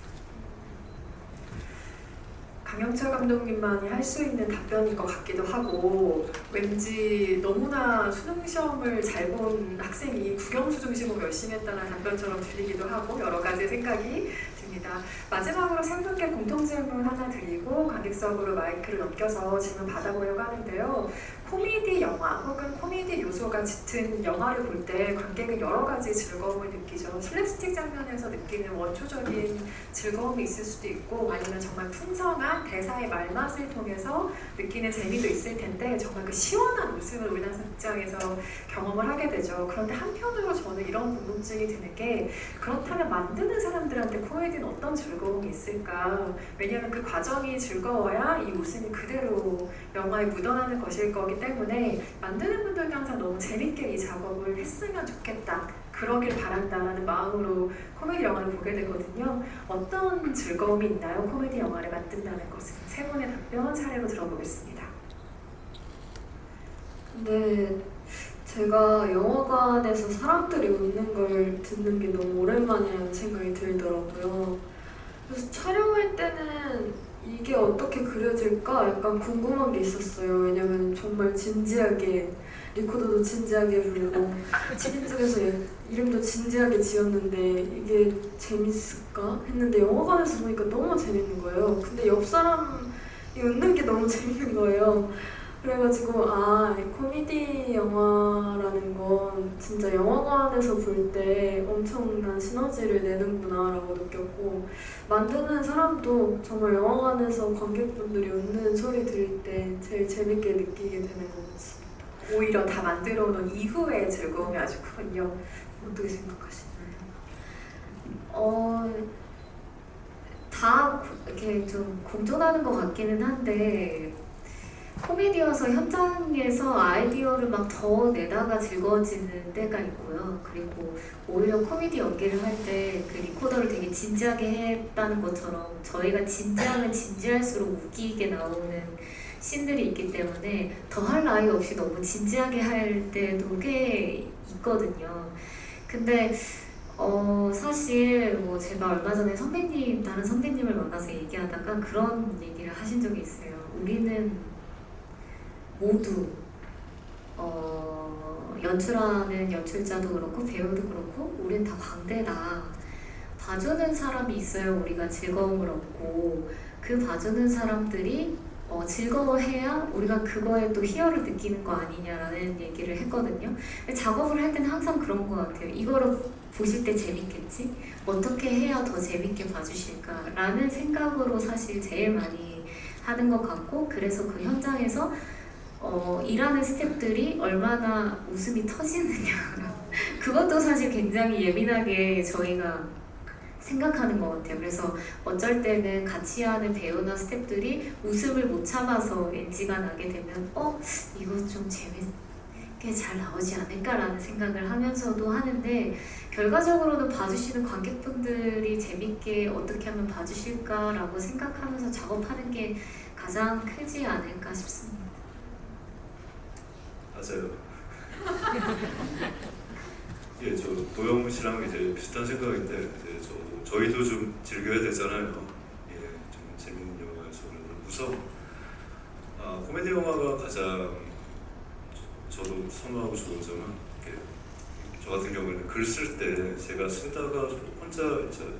Speaker 1: 강영철 감독님만이 할 수 있는 답변인 것 같기도 하고 왠지 너무나 수능 시험을 잘 본 학생이 국영수 중심으로 열심히 했다는 답변처럼 들리기도 하고 여러 가지 생각이 듭니다. 마지막으로 세 분께 공통 질문 하나 드리고 관객석으로 마이크를 넘겨서 질문 받아보려고 하는데요. 코미디 영화 혹은 코미디 요소가 짙은 영화를 볼 때 관객은 여러 가지 즐거움을 느끼죠. 슬랩스틱 장면에서 느끼는 원초적인 즐거움이 있을 수도 있고 아니면 정말 풍성한 대사의 말맛을 통해서 느끼는 재미도 있을 텐데 정말 그 시원한 웃음을 우리나라 극장에서 경험을 하게 되죠. 그런데 한편으로 저는 이런 궁금증이 드는 게 그렇다면 만드는 사람들한테 코미디는 어떤 즐거움이 있을까? 왜냐하면 그 과정이 즐거워야 이 웃음이 그대로 영화에 묻어나는 것일 거기 때문에 만드는 분들도 항상 너무 재밌게 이 작업을 했으면 좋겠다, 그러길 바란다라는 마음으로 코미디 영화를 보게 되거든요. 어떤 즐거움이 있나요? 코미디 영화를 만든다는 것은. 세 분의 답변 차례로 들어보겠습니다.
Speaker 4: 근데 제가 영화관에서 사람들이 웃는 걸 듣는 게 너무 오랜만이라는 생각이 들더라고요. 그래서 촬영할 때는 이게 어떻게 그려질까 약간 궁금한 게 있었어요. 왜냐면 정말 진지하게 리코더도 진지하게 부르고 치킨 쪽에서 이름도 진지하게 지었는데 이게 재밌을까 했는데 영화관에서 보니까 너무 재밌는 거예요. 근데 옆 사람이 웃는 게 너무 재밌는 거예요. 그래가지고 코미디 영화라는 건 진짜 영화관에서 볼 때 엄청난 시너지를 내는구나 라고 느꼈고 만드는 사람도 정말 영화관에서 관객분들이 웃는 소리 들을 때 제일 재밌게 느끼게 되는 것 같습니다.
Speaker 1: 오히려 다 만들어 놓은 이후의 즐거움이 아주 크군요.
Speaker 4: 어떻게 생각하시나요?
Speaker 2: 다 이렇게 좀 공존하는 것 같기는 한데 코미디여서 현장에서 아이디어를 막 더 내다가 즐거워지는 때가 있고요. 그리고 오히려 코미디 연기를 할 때 그 리코더를 되게 진지하게 했다는 것처럼 저희가 진지하면 진지할수록 웃기게 나오는 씬들이 있기 때문에 더할 나위 없이 너무 진지하게 할 때도 꽤 있거든요. 근데 사실 뭐 제가 얼마 전에 다른 선배님을 만나서 얘기하다가 그런 얘기를 하신 적이 있어요. 우리는 모두 연출하는 연출자도 그렇고 배우도 그렇고 우린 다 광대다. 봐주는 사람이 있어야 우리가 즐거움을 얻고 그 봐주는 사람들이 즐거워해야 우리가 그거에 또 희열을 느끼는 거 아니냐라는 얘기를 했거든요. 작업을 할 때는 항상 그런 것 같아요. 이거를 보실 때 재밌겠지? 어떻게 해야 더 재밌게 봐주실까라는 생각으로 사실 제일 많이 하는 것 같고 그래서 그 현장에서 일하는 스태프들이 얼마나 웃음이 터지느냐 그것도 사실 굉장히 예민하게 저희가 생각하는 것 같아요. 그래서 어쩔 때는 같이 하는 배우나 스태프들이 웃음을 못 참아서 NG가 나게 되면 이거 좀 재밌게 꽤 잘 나오지 않을까라는 생각을 하면서도 하는데 결과적으로는 봐주시는 관객분들이 재밌게 어떻게 하면 봐주실까라고 생각하면서 작업하는 게 가장 크지 않을까 싶습니다.
Speaker 3: 맞아요. 예, 저 도영 씨랑 이제 비슷한 생각인데 이제 저희도 좀 즐겨야 되잖아요. 예, 좀 재밌는 영화에서 그래서 코미디 영화가 가장 저도 선호하고 좋은 점은 이렇게 저 같은 경우에는 글 쓸 때 제가 쓰다가 혼자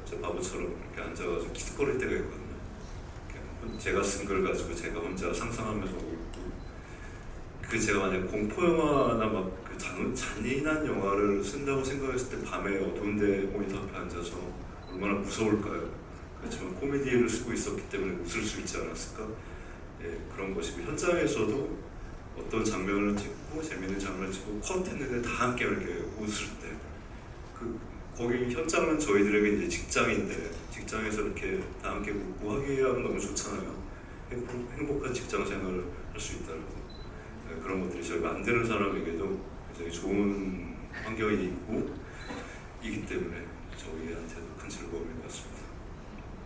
Speaker 3: 저 바보처럼 이렇게 앉아가지고 기특거릴 때가 있거든요. 이렇게 제가 쓴 글 가지고 제가 혼자 상상하면서 웃고 그 제가 만약 공포 영화나 막 그 잔인한 영화를 쓴다고 생각했을 때 밤에 어두운데 모니터 앞에 앉아서 얼마나 무서울까요? 그렇지만 코미디를 쓰고 있었기 때문에 웃을 수 있지 않았을까? 예, 그런 것이고 현장에서도 어떤 장면을 찍고 재밌는 장면을 찍고 컷 했는데 다 함께 이렇게 웃을 때 거기 현장은 저희들에게 이제 직장인데 직장에서 이렇게 다 함께 웃고 하게 하면 너무 좋잖아요. 행복한 직장 생활을 할 수 있다는 거. 네, 그런 것들이 저희 만드는 사람에게도 굉장히 좋은 환경이 있고 이기 때문에 저희한테도 큰 즐거움인 것 같습니다.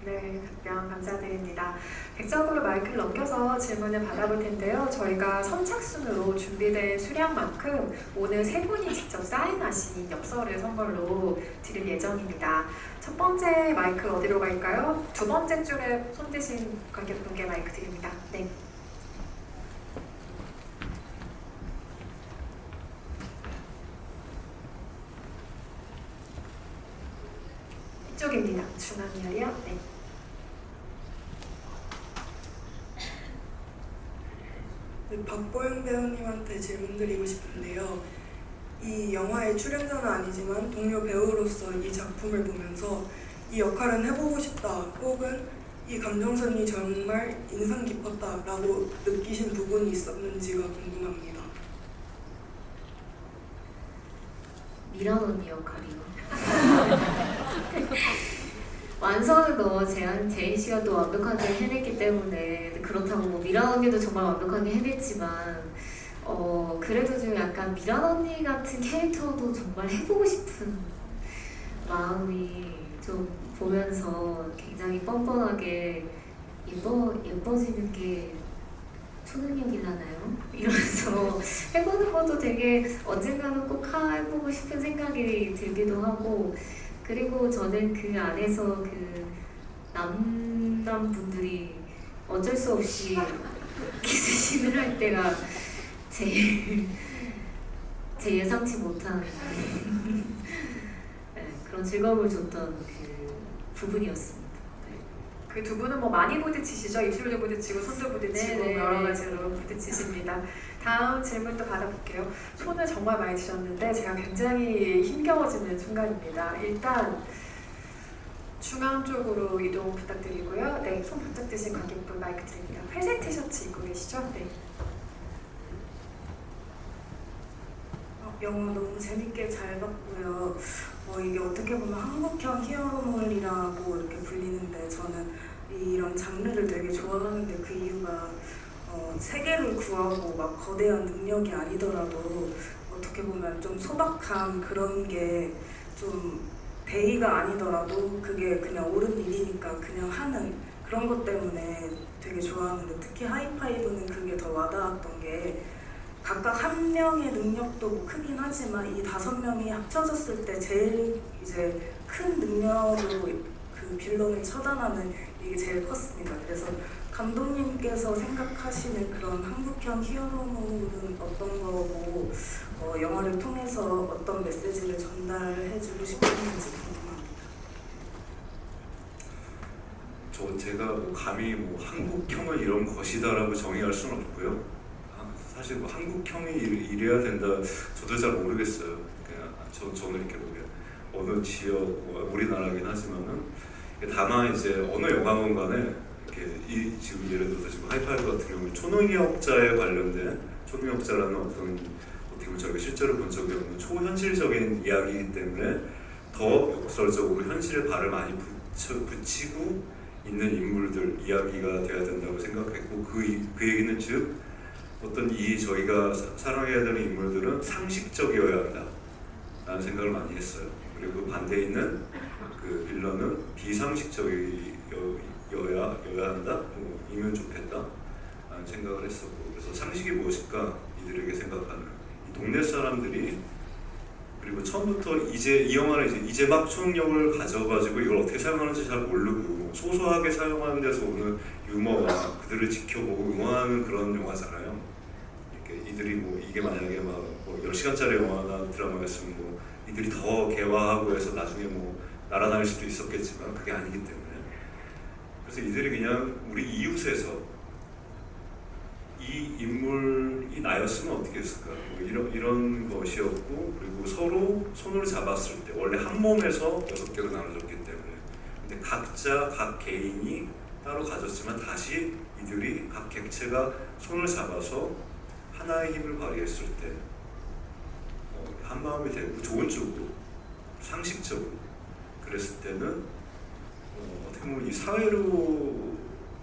Speaker 1: 네, 답변 감사드립니다. 객석으로 마이크를 넘겨서 질문을 받아볼 텐데요. 저희가 선착순으로 준비된 수량만큼 오늘 세 분이 직접 사인하신 엽서를 선물로 드릴 예정입니다. 첫 번째 마이크 어디로 갈까요? 두 번째 줄에 손 드신 관객분께 마이크 드립니다. 네. 이쪽입니다. 중앙이요. 네.
Speaker 5: 네, 박보영 배우님한테 질문드리고 싶은데요. 이 영화의 출연자는 아니지만 동료 배우로서 이 작품을 보면서 이 역할은 해보고 싶다 혹은 이 감정선이 정말 인상 깊었다라고 느끼신 부분이 있었는지가 궁금합니다.
Speaker 2: 미란 언니 역할이요. 완성은 제인 씨가 또 완벽하게 해냈기 때문에 그렇다고 뭐 미란 언니도 정말 완벽하게 해냈지만 그래도 좀 약간 미란 언니 같은 캐릭터도 정말 해보고 싶은 마음이 좀 보면서 굉장히 뻔뻔하게 예뻐지는 게 초능력이라나요? 이러면서 해보는 것도 되게 언젠가는 꼭 해보고 싶은 생각이 들기도 하고 그리고 저는 그 안에서 그 남분들이 어쩔 수 없이 키스신을 할 때가 제일 제 예상치 못한 네, 그런 즐거움을 줬던 그 부분이었습니다.
Speaker 1: 그 두 분은 뭐 많이 부딪히시죠? 입술도 부딪히고 손도 부딪히고
Speaker 2: 네네.
Speaker 1: 여러 가지로 부딪히십니다. 다음 질문도 받아볼게요. 손을 정말 많이 드셨는데 제가 굉장히 힘겨워지는 순간입니다. 일단 중앙 쪽으로 이동 부탁드리고요. 네, 손 부탁 드신 관객분 마이크 드립니다. 회색 티셔츠 입고 계시죠? 네.
Speaker 5: 영화 너무 재밌게 잘 봤고요. 이게 어떻게 보면 한국형 히어로물이라고 이렇게 불리는데 저는 이런 장르를 되게 좋아하는데 그 이유가 세계를 구하고 막 거대한 능력이 아니더라도 어떻게 보면 좀 소박한 그런 게 좀 대의가 아니더라도 그게 그냥 옳은 일이니까 그냥 하는 그런 것 때문에 되게 좋아하는데 특히 하이파이브는 그게 더 와닿았던 게 각각 한 명의 능력도 뭐 크긴 하지만 이 5명이 합쳐졌을 때 제일 이제 큰 능력으로 그 빌런을 처단하는 이게 제일 컸습니다. 그래서 감독님께서 생각하시는 그런 한국형 히어로물은 어떤 거고 영화를 통해서 어떤 메시지를 전달해주고 싶었는지 궁금합니다.
Speaker 3: 제가 뭐 감히 뭐 한국형은 이런 것이다라고 정의할 수는 없고요. 사실 뭐 한국형이 이래야 된다 저도 잘 모르겠어요. 그냥 저는 이렇게 보면 어느 지역 우리나라긴 하지만은 다만 이제 어느 영화관 간에 이렇게 지금 예를 들어서 지금 하이파이브 같은 경우는 초능력자에 관련된 초능력자라는 어떻게 보면 저희가 실제로 본 적이 없는 초현실적인 이야기이기 때문에 더 역설적으로 현실에 발을 많이 붙이고 있는 인물들 이야기가 돼야 된다고 생각했고 그 얘기는 즉 어떤 이 저희가 사랑해야 되는 인물들은 상식적이어야 한다 라는 생각을 많이 했어요. 그리고 반대에 있는 그 빌런은 비상식적이어야 한다? 이면 좋겠다 라는 생각을 했었고, 그래서 상식이 무엇일까? 이들에게 생각하는 이 동네 사람들이, 그리고 처음부터 이 영화는 이제 막 초능력을 가져가지고 이걸 어떻게 사용하는지 잘 모르고 소소하게 사용하는 데서 오는 유머와 그들을 지켜보고 응원하는 그런 영화잖아요. 이렇게 이들이 뭐 이게 만약에 막 뭐 10시간짜리 영화나 드라마였으면 뭐 이들이 더 개화하고 해서 나중에 뭐 날아다닐 수도 있었겠지만 그게 아니기 때문에, 그래서 이들이 그냥 우리 이웃에서 이 인물이 나였으면 어떻게 했을까, 뭐 이런 것이었고, 그리고 서로 손을 잡았을 때 원래 한 몸에서 6개로 나눠졌기 때문에, 근데 각자 각 개인이 따로 가졌지만 다시 이들이 각 객체가 손을 잡아서 하나의 힘을 발휘했을 때 한 마음이 되고 좋은 쪽으로 상식적으로 그랬을 때는 어떻게 보면 이 사회로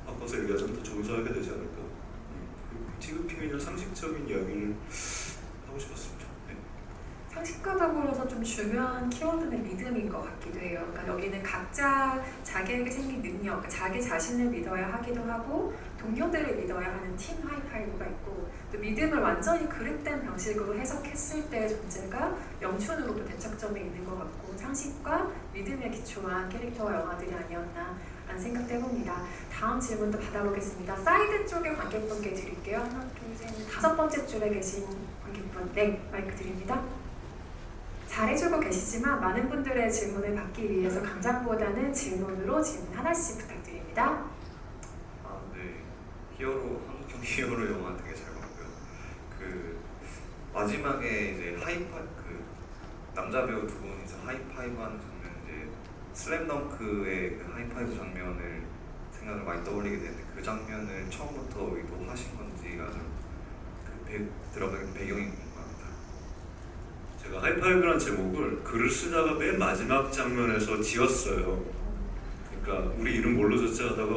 Speaker 3: 바꿔서 얘기하자면 더 좋은 사회가 되지 않을까. 지급히 그냥 상식적인 이야기를 하고 싶었습니다. 네.
Speaker 1: 상식과 더불어서 좀 중요한 키워드는 믿음인 것 같기도 해요. 그러니까 여기는 각자 자기에게 생긴 능력, 그러니까 자기 자신을 믿어야 하기도 하고 동료들을 믿어야 하는 팀 하이파이브가 있고, 또 믿음을 완전히 그릇된 방식으로 해석했을 때의 존재가 영춘으로도 대척점에 있는 것 같고, 상식과 믿음에 기초한 캐릭터와 영화들이 아니었나 라는 생각도 해봅니다. 다음 질문도 받아보겠습니다. 사이드 쪽에 관객분께 드릴게요. 하나, 둘, 셋, 넷, 5번째 줄에 계신 관객분, 네, 마이크 드립니다. 잘해주고 계시지만 많은 분들의 질문을 받기 위해서 강장보다는 질문으로 질문 하나씩 부탁드립니다.
Speaker 6: 네. 한국형 히어로 영화 되게 잘 봤고요. 그 마지막에 이제 남자 배우 두 분이서 하이파이브 하는 장면, 이제 슬램덩크의 그 하이파이브 장면을 생각을 많이 떠올리게 되는데, 그 장면을 처음부터 의도하신 건지가 좀 들어가는 배경이 궁금합니다.
Speaker 3: 제가 하이파이브라는 제목을 글을 쓰다가 맨 마지막 장면에서 지었어요. 그러니까 우리 이름 뭘로 줬지 하다가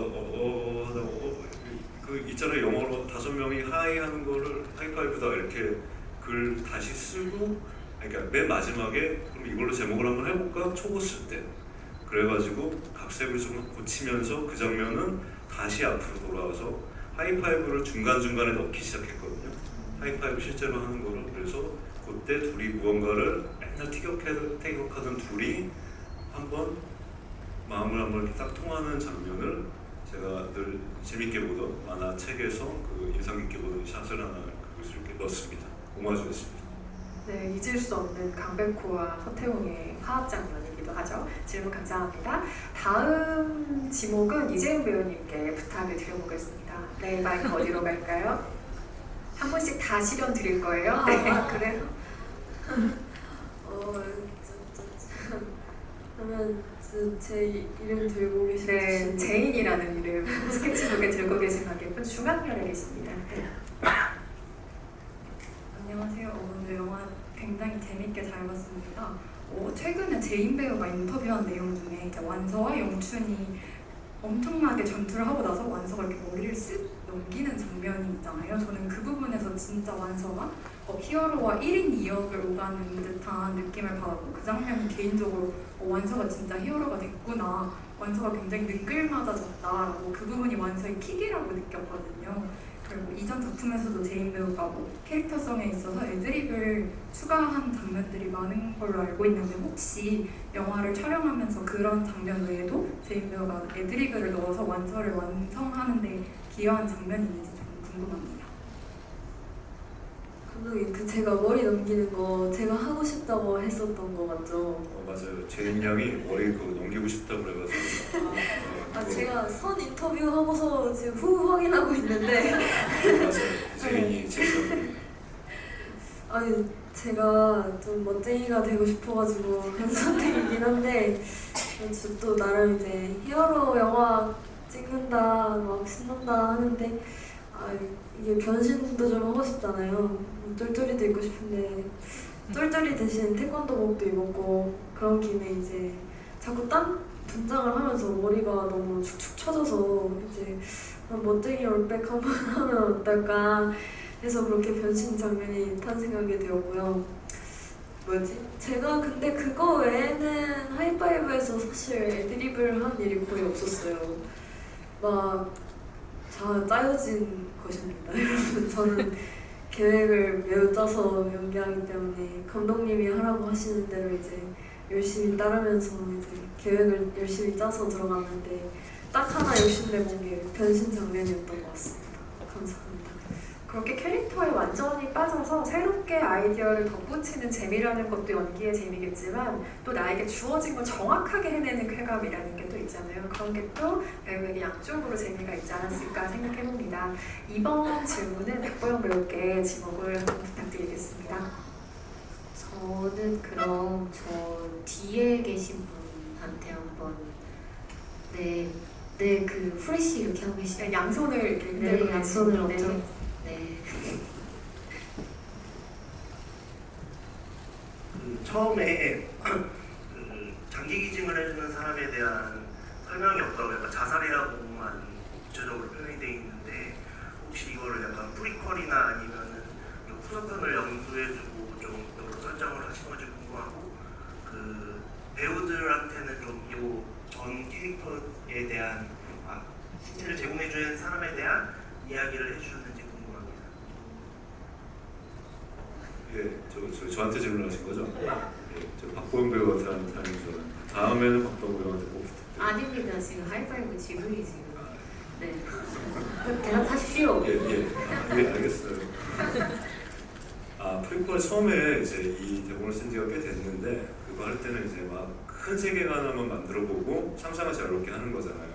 Speaker 3: 그 있잖아요, 영어로 5명이 하이 하는 거를 하이파이브다 이렇게 글 다시 쓰고, 그러니까 맨 마지막에 그럼 이걸로 제목을 한번 해볼까? 초고 쓸 때 그래가지고 각색을 좀 고치면서 그 장면은 다시 앞으로 돌아와서 하이파이브를 중간중간에 넣기 시작했거든요. 하이파이브 실제로 하는 거를. 그래서 그때 둘이 무언가를 맨날 티격하던 둘이 한번 마음을 한번 이렇게 딱 통하는 장면을 제가 늘 재밌게 보던 만화책에서 그 인상 깊게 보던 샷을 하나 그것을 이렇게 넣었습니다. 오마주였습니다.
Speaker 1: 네, 잊을 수 없는 강백호와 서태웅의 화합 장면이기도 하죠. 질문 감사합니다. 다음 지목은 이재용 배우님께 부탁을 드려보겠습니다. 네, 마이크 어디로 갈까요? 한 분씩 다 실현 드릴 거예요. 네,
Speaker 4: 그래요? 그러면 제 이름 들고 계신
Speaker 1: 네, 제인이라는 이름 스케치북에 들고 계신 관객분 중앙면에 계십니다. 네.
Speaker 7: 안녕하세요. 오늘 영화 굉장히 재밌게 잘 봤습니다. 최근에 제인 배우가 인터뷰한 내용 중에 이제 완서와 영춘이 엄청나게 전투를 하고 나서 완서가 이렇게 머리를 쓱 넘기는 장면이 있잖아요. 저는 그 부분에서 진짜 완서가 히어로와 1인 2역을 오가는 듯한 느낌을 받았고, 그 장면이 개인적으로 완서가 진짜 히어로가 됐구나, 완서가 굉장히 능글맞아졌다라고, 그 부분이 완서의 킥이라고 느꼈거든요. 그리고 이전 작품에서도 제인 배우가 캐릭터성에 있어서 애드립을 추가한 장면들이 많은 걸로 알고 있는데, 혹시 영화를 촬영하면서 그런 장면 외에도 제인 배우가 애드립을 넣어서 완서를 완성하는 데 기여한 장면이 있는지 좀 궁금합니다.
Speaker 4: 감독님, 제가 머리 넘기는 거 제가 하고 싶다고 했었던 거 맞죠?
Speaker 3: 맞아요. 제인 양이 머리 그거 넘기고 싶다고 그래가지고
Speaker 4: 제가 선 인터뷰 하고서 지금 후 확인하고 있는데
Speaker 3: 맞아요. 제인이 제가
Speaker 4: 아니 제가 좀 멋쟁이가 되고 싶어가지고 한 선택이긴 한데, 또 나름 이제 히어로 영화 찍는다 막 신난다 하는데, 이게 변신도 좀 하고 싶잖아요. 쫄쫄이도 입고 싶은데 쫄쫄이 대신 태권도복도 입었고, 그런 김에 이제 자꾸 딴 분장을 하면서 머리가 너무 축축 처져서 이제 멋쟁이 올백 한번 하면 어떨까 해서 그렇게 변신 장면이 탄생하게 되었고요. 뭐였지? 제가 근데 그거 외에는 하이파이브에서 사실 애드립을 한 일이 거의 없었어요. 막 짜여진 것입니다. 여러분 저는 계획을 매우 짜서 연기하기 때문에 감독님이 하라고 하시는 대로 이제 열심히 따르면서 이제 계획을 열심히 짜서 들어갔는데 딱 하나 욕심내본 게 변신 장면이었던 것 같습니다. 감사합니다.
Speaker 1: 그렇게 캐릭터에 완전히 빠져서 새롭게 아이디어를 덧붙이는 재미라는 것도 연기의 재미겠지만 또 나에게 주어진 걸 정확하게 해내는 쾌감이라는 게 또 있잖아요. 그런 게 또 배우에게 양쪽으로 재미가 있지 않았을까 생각해봅니다. 이번 질문은 박보영 배우께 지목을 한번 부탁드리겠습니다.
Speaker 2: 저는 그럼 저 뒤에 계신 분한테 한번 그 후레쉬 이렇게 하고 계시죠?
Speaker 1: 양손을 이렇게
Speaker 2: 네,
Speaker 1: 흔들고
Speaker 2: 양손을
Speaker 1: 계시는데
Speaker 2: 엄청 네.
Speaker 8: 처음에 장기 기증을 해주는 사람에 대한 설명이 없다고 약간 자살이라고만 구체적으로 표현이 돼 있는데 혹시 이거를 약간 프리퀄이나 아니면은 후속편을 염두해주고 좀 여러 설정을 하신 건지 궁금하고 그 배우들한테는 좀 이 전 캐릭터에 대한 신체를 제공해주는 사람에 대한 이야기를 해주셨는지 궁금합니다.
Speaker 3: 예, 저한테 질문하신 거죠? 예, 저 박보영 배우한테 하는 줄 다음에는 박보영 배우한테 꼭 부탁드립니다.
Speaker 2: 아닙니다. 지금 하이파이브 지분이 지금 네. 대답하십시오.
Speaker 3: 예, 알겠어요. 프리퀄 처음에 이제 이 대본을 쓴 지가 꽤 됐는데 그거 할 때는 이제 막 큰 세계관 한번 만들어보고 상상을 자유롭게 하는 거잖아요.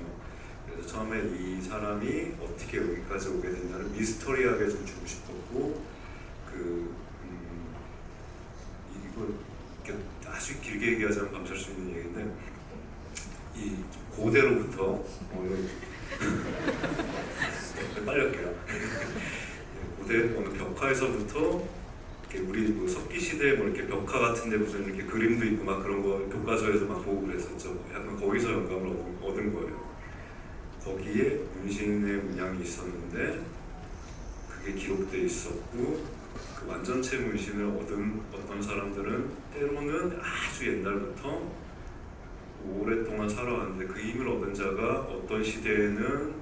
Speaker 3: 그래서 처음에 이 사람이 어떻게 여기까지 오게 된다는 미스터리하게 좀 주고 싶었고 이거 이렇게 아주 길게 얘기하자면 감찰 수 있는 얘기인데 이 고대로부터 빨리 할게요. 고대 어느 벽화에서부터 우리 뭐 석기 시대에 뭐 이렇게 벽화 같은데 무슨 이렇게 그림도 있고 막 그런 거 교과서에서 막 보고 그랬었죠. 약간 거기서 영감을 얻은 거예요. 거기에 문신의 문양이 있었는데 그게 기록돼 있었고 그 완전체 문신을 얻은 어떤 사람들은 때로는 아주 옛날부터 오랫동안 살아왔는데 그 힘을 얻은 자가 어떤 시대에는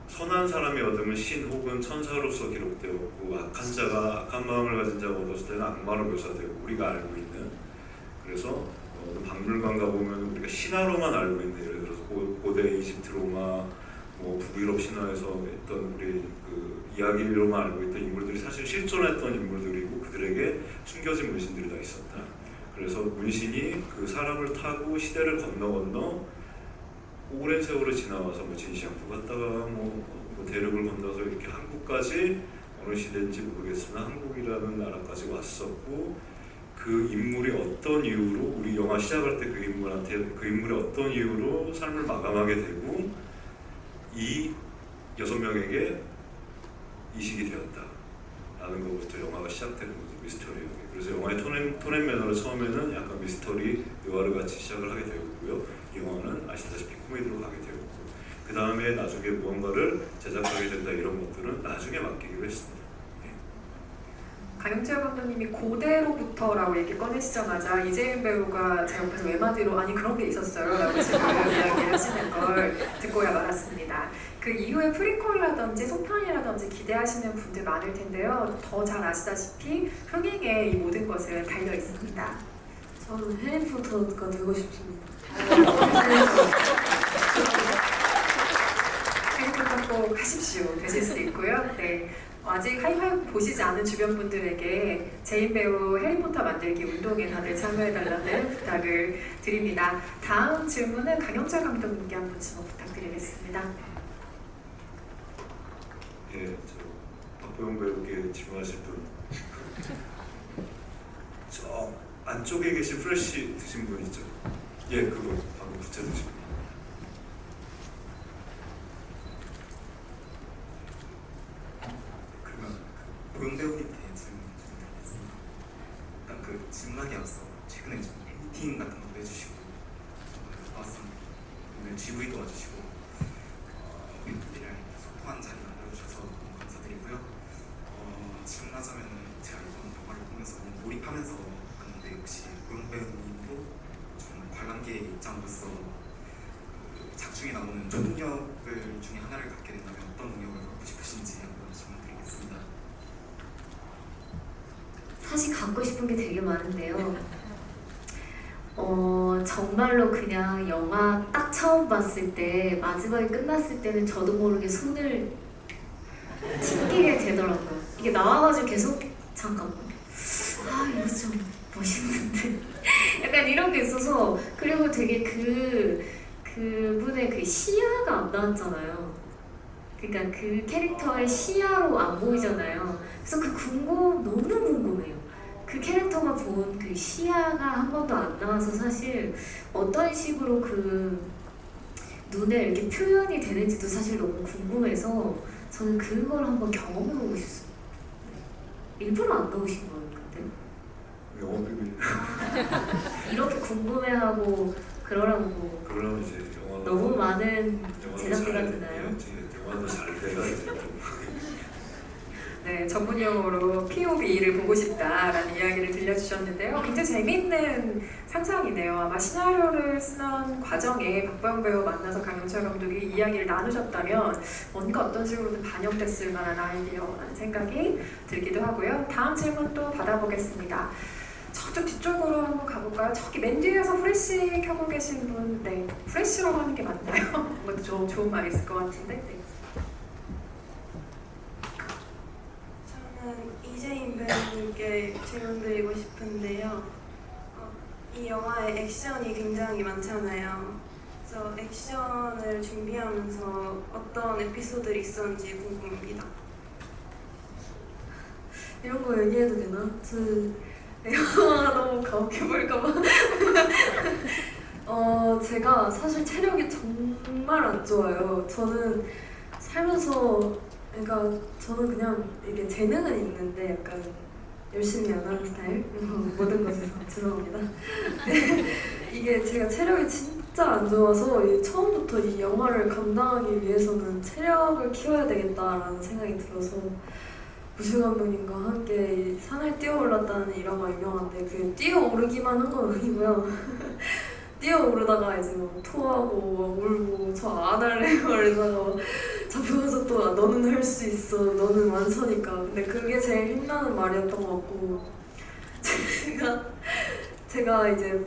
Speaker 3: 선한 사람이 얻으면 신 혹은 천사로서 기록되었고 악한 자가 악한 마음을 가진 자가 얻었을 때는 악마로 묘사되고 우리가 알고 있는 그래서 박물관 가보면 우리가 신화로만 알고 있는 예를 들어서 고대 이집트 로마 뭐 북유럽 신화에서 했던 우리 그 이야기로만 알고 있던 인물들이 사실 실존했던 인물들이고 그들에게 숨겨진 문신들이 다 있었다. 그래서 문신이 그 사람을 타고 시대를 건너 오랜 세월을 지나와서 뭐 진시황도 갔다가 뭐 대륙을 건너서 이렇게 한국까지 어느 시대인지 모르겠으나 한국이라는 나라까지 왔었고 그 인물이 어떤 이유로 우리 영화 시작할 때 그 인물이 어떤 이유로 삶을 마감하게 되고 이 6명에게 이식이 되었다 라는 것부터 영화가 시작되는 거죠. 미스터리예요. 그래서 영화의 톤앤 매너로 처음에는 약간 미스터리 느와르 같이 시작을 하게 되었고요. 이 영화는 아시다시피 코미디로 가게 되었고 그 다음에 나중에 무언가를 제작하게 된다 이런 것들은 나중에 맡기기로 했습니다.
Speaker 1: 강영철 감독님이 고대로부터라고 얘기 꺼내시자마자 이재윤 배우가 제 옆에서 외마디로 아니 그런 게 있었어요 라고 지금 이야기를 하시는 걸 듣고야 말았습니다. 그 이후에 프리퀄이라든지 속편이라든지 기대하시는 분들 많을 텐데요. 더 잘 아시다시피 흥행에 이 모든 것은 달려 있습니다.
Speaker 4: 저는 해리포터가 되고 싶습니다.
Speaker 1: 해리포터 꼭 하십시오. 되실 수 있고요. 네. 아직 하이파이브 보시지 않은 주변 분들에게 제인 배우 해리포터 만들기 운동에 다들 참여해달라는 부탁을 드립니다. 다음 질문은 강영철 감독님께 한번 지목 부탁드리겠습니다.
Speaker 3: 예, 저 박보영 배우께 질문하실 분. 저 안쪽에 계신 프레쉬 드신 분 있죠? 예, 그거 방금 부채 드신 분.
Speaker 9: 그러면 보영 배우님께 질문 좀 드리겠습니다. 일단 그 질문하기 앞서 최근에 좀 미팅 같은 것도 해주시고 봤습니다. 오늘 GV도 와주시고 우리 분들이랑 소통한 자리 만들어주셔서 너무 감사드리고요. 초능력을 중에 하나를 갖게 된다면 어떤 능력을 갖고 싶으신지 한번 질문드리겠습니다.
Speaker 2: 사실 갖고 싶은 게 되게 많은데요. 정말로 그냥 영화 딱 처음 봤을 때 마지막에 끝났을 때는 저도 모르게 손을 튕기게 되더라고요. 이게 나와가지고 계속 잠깐만 이거 좀 멋있는데 약간 이런 게 있어서. 그리고 되게 그분의 그 시야가 안 나왔잖아요. 그러니까 그 캐릭터의 시야로 안 보이잖아요. 그래서 너무 궁금해요. 그 캐릭터가 본 그 시야가 한 번도 안 나와서 사실 어떤 식으로 그 눈에 이렇게 표현이 되는지도 사실 너무 궁금해서 저는 그걸 한번 경험해보고 싶어요. 일부러 안 넣으신 거예요, 근데?
Speaker 3: 영어 비밀.
Speaker 2: 이렇게 궁금해하고 그러라고
Speaker 3: 그러면 이제 영화
Speaker 2: 너무 많은 제작비가 드나요?
Speaker 3: 영화도 잘 돼가 이제 좀
Speaker 1: 네, 전문용어로 POV를 보고 싶다라는 이야기를 들려주셨는데요. 굉장히 재미있는 상상이네요. 아마 시나리오를 쓰는 과정에 박보영 배우 만나서 강영철 감독이 이야기를 나누셨다면 뭔가 어떤 식으로든 반영됐을 만한 아이디어라는 생각이 들기도 하고요. 다음 질문 또 받아보겠습니다. 저쪽 뒤쪽으로 한번 가볼까요? 저기 맨 뒤에서 프레쉬 켜고 계신 분, 네, 프레쉬라고 하는 게 맞나요? 뭔가 좀 좋은 말이 있을 것 같은데. 네.
Speaker 4: 저는 이재인 배우님께 질문드리고 싶은데요. 이 영화에 액션이 굉장히 많잖아요. 그래서 액션을 준비하면서 어떤 에피소드들이 있었는지 궁금합니다. 이런 거 얘기해도 되나? 영화가 너무 가혹해 보일까봐. 제가 사실 체력이 정말 안 좋아요. 저는 살면서, 그러니까 저는 그냥 이게 재능은 있는데 약간 열심히 안 하는 스타일? 모든 것에서 죄송합니다. 이게 제가 체력이 진짜 안 좋아서 처음부터 이 영화를 감당하기 위해서는 체력을 키워야 되겠다라는 생각이 들어서 무술 감독님과 함께 산을 뛰어올랐다는 일화가 유명한데 그 뛰어오르기만 한 건 아니고요. 뛰어오르다가 이제 막 토하고 막 울고 저 안 할래요 이러다가 잡혀가서 또 너는 할 수 있어 너는 완서니까. 근데 그게 제일 힘나는 말이었던 것 같고 제가 이제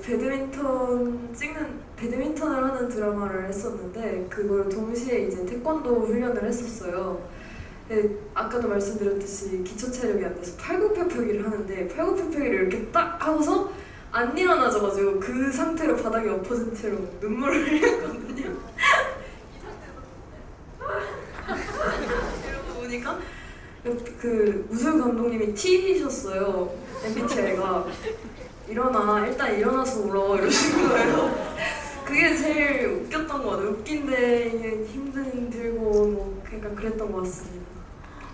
Speaker 4: 배드민턴을 하는 드라마를 했었는데 그걸 동시에 이제 태권도 훈련을 했었어요. 네, 아까도 말씀드렸듯이 기초 체력이 안 돼서 팔굽혀펴기를 하는데 팔굽혀펴기를 이렇게 딱 하고서 안 일어나져가지고 그 상태로 바닥에 엎어진 채로 눈물을 흘렸거든요. 이러고 보니까 그 무술 감독님이 T이셨어요. MBTI가 일단 일어나서 울어 이러신 거예요. 그게 제일 웃겼던 것 같아요. 웃긴데 이게 힘들고 뭐 그러니까 그랬던 것 같습니다.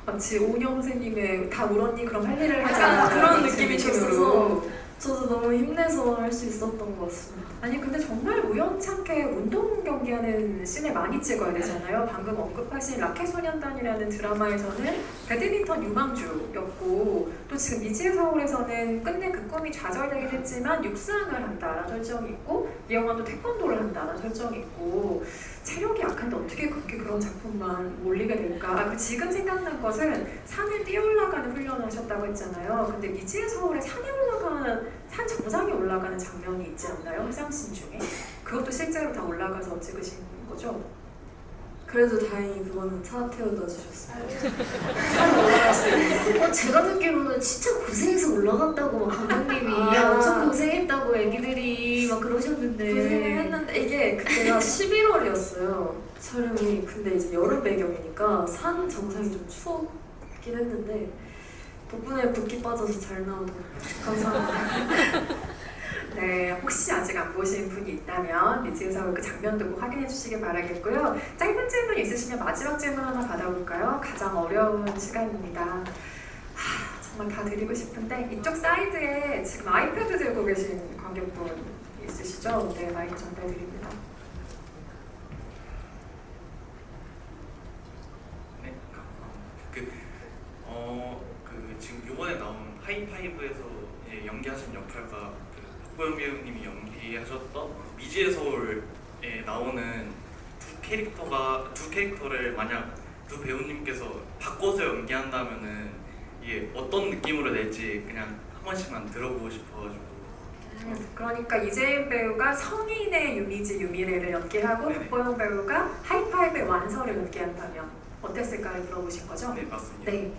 Speaker 1: 마치 오은영 선생님의 다 울었니 그럼 할 일을 하자
Speaker 4: 약간 그런 느낌이
Speaker 1: 느낌으로.
Speaker 4: 줬어서 저도 너무 힘내서 할 수 있었던 것 같습니다.
Speaker 1: 아니 근데 정말 우연찮게 운동 경기하는 씬을 많이 찍어야 되잖아요. 방금 언급하신 라켓소년단이라는 드라마에서는 배드민턴 유망주였고 또 지금 미지의 서울에서는 끝내 그 꿈이 좌절되긴 했지만 육상을 한다라는 설정이 있고 이 영화도 태권도를 한다라는 설정이 있고 체력이 약한데 어떻게 그렇게 그런 작품만 몰리게 될까? 지금 생각난 것은 산을 뛰어올라가는 훈련을 하셨다고 했잖아요. 근데 미지의 서울에 산 정상에 올라가는 장면이 있지 않나요? 회상씬 중에. 그것도 실제로 다 올라가서 찍으신 거죠?
Speaker 4: 그래도 다행히 그거는 차 태워다 주셨어요.
Speaker 1: 산 올라갈 수 있는.
Speaker 2: 제가 듣기로는 진짜 고생해서 올라갔다고 막 감독님이 엄청 고생했다고 애기들이 막 그러셨는데.
Speaker 4: 고생을 했는데 이게 그때가 11월이었어요 촬영이. 근데 이제 여름 배경이니까 산 정상이 좀 추웠긴 했는데 덕분에 붓기 빠져서 잘 나오더라고요. 감사합니다.
Speaker 1: 네, 혹시 아직 안 보신 분이 있다면 미지의 서울 그 장면도 꼭 확인해 주시길 바라겠고요. 짧은 질문 있으시면 마지막 질문 하나 받아볼까요? 가장 어려운 시간입니다. 정말 다 드리고 싶은데 이쪽 사이드에 지금 아이패드 들고 계신 관객분 있으시죠? 네, 마이크 전달드립니다.
Speaker 9: 네, 지금 이번에 나온 하이파이브에서 연기하신 역할과 박보영 배우님이 연기하셨던 미지의 서울에 나오는 두 두 캐릭터를 만약 두 배우님께서 바꿔서 연기한다면은 이게 어떤 느낌으로 낼지 그냥 한 번씩만 들어보고 싶어가지고.
Speaker 1: 그러니까 이재인 배우가 성인의 유미지 유미래를 연기하고
Speaker 9: 네네.
Speaker 1: 박보영 배우가 하이파이브의 완서를 연기한다면 어땠을까를 물어보신 거죠?
Speaker 9: 네, 맞습니다.
Speaker 1: 네.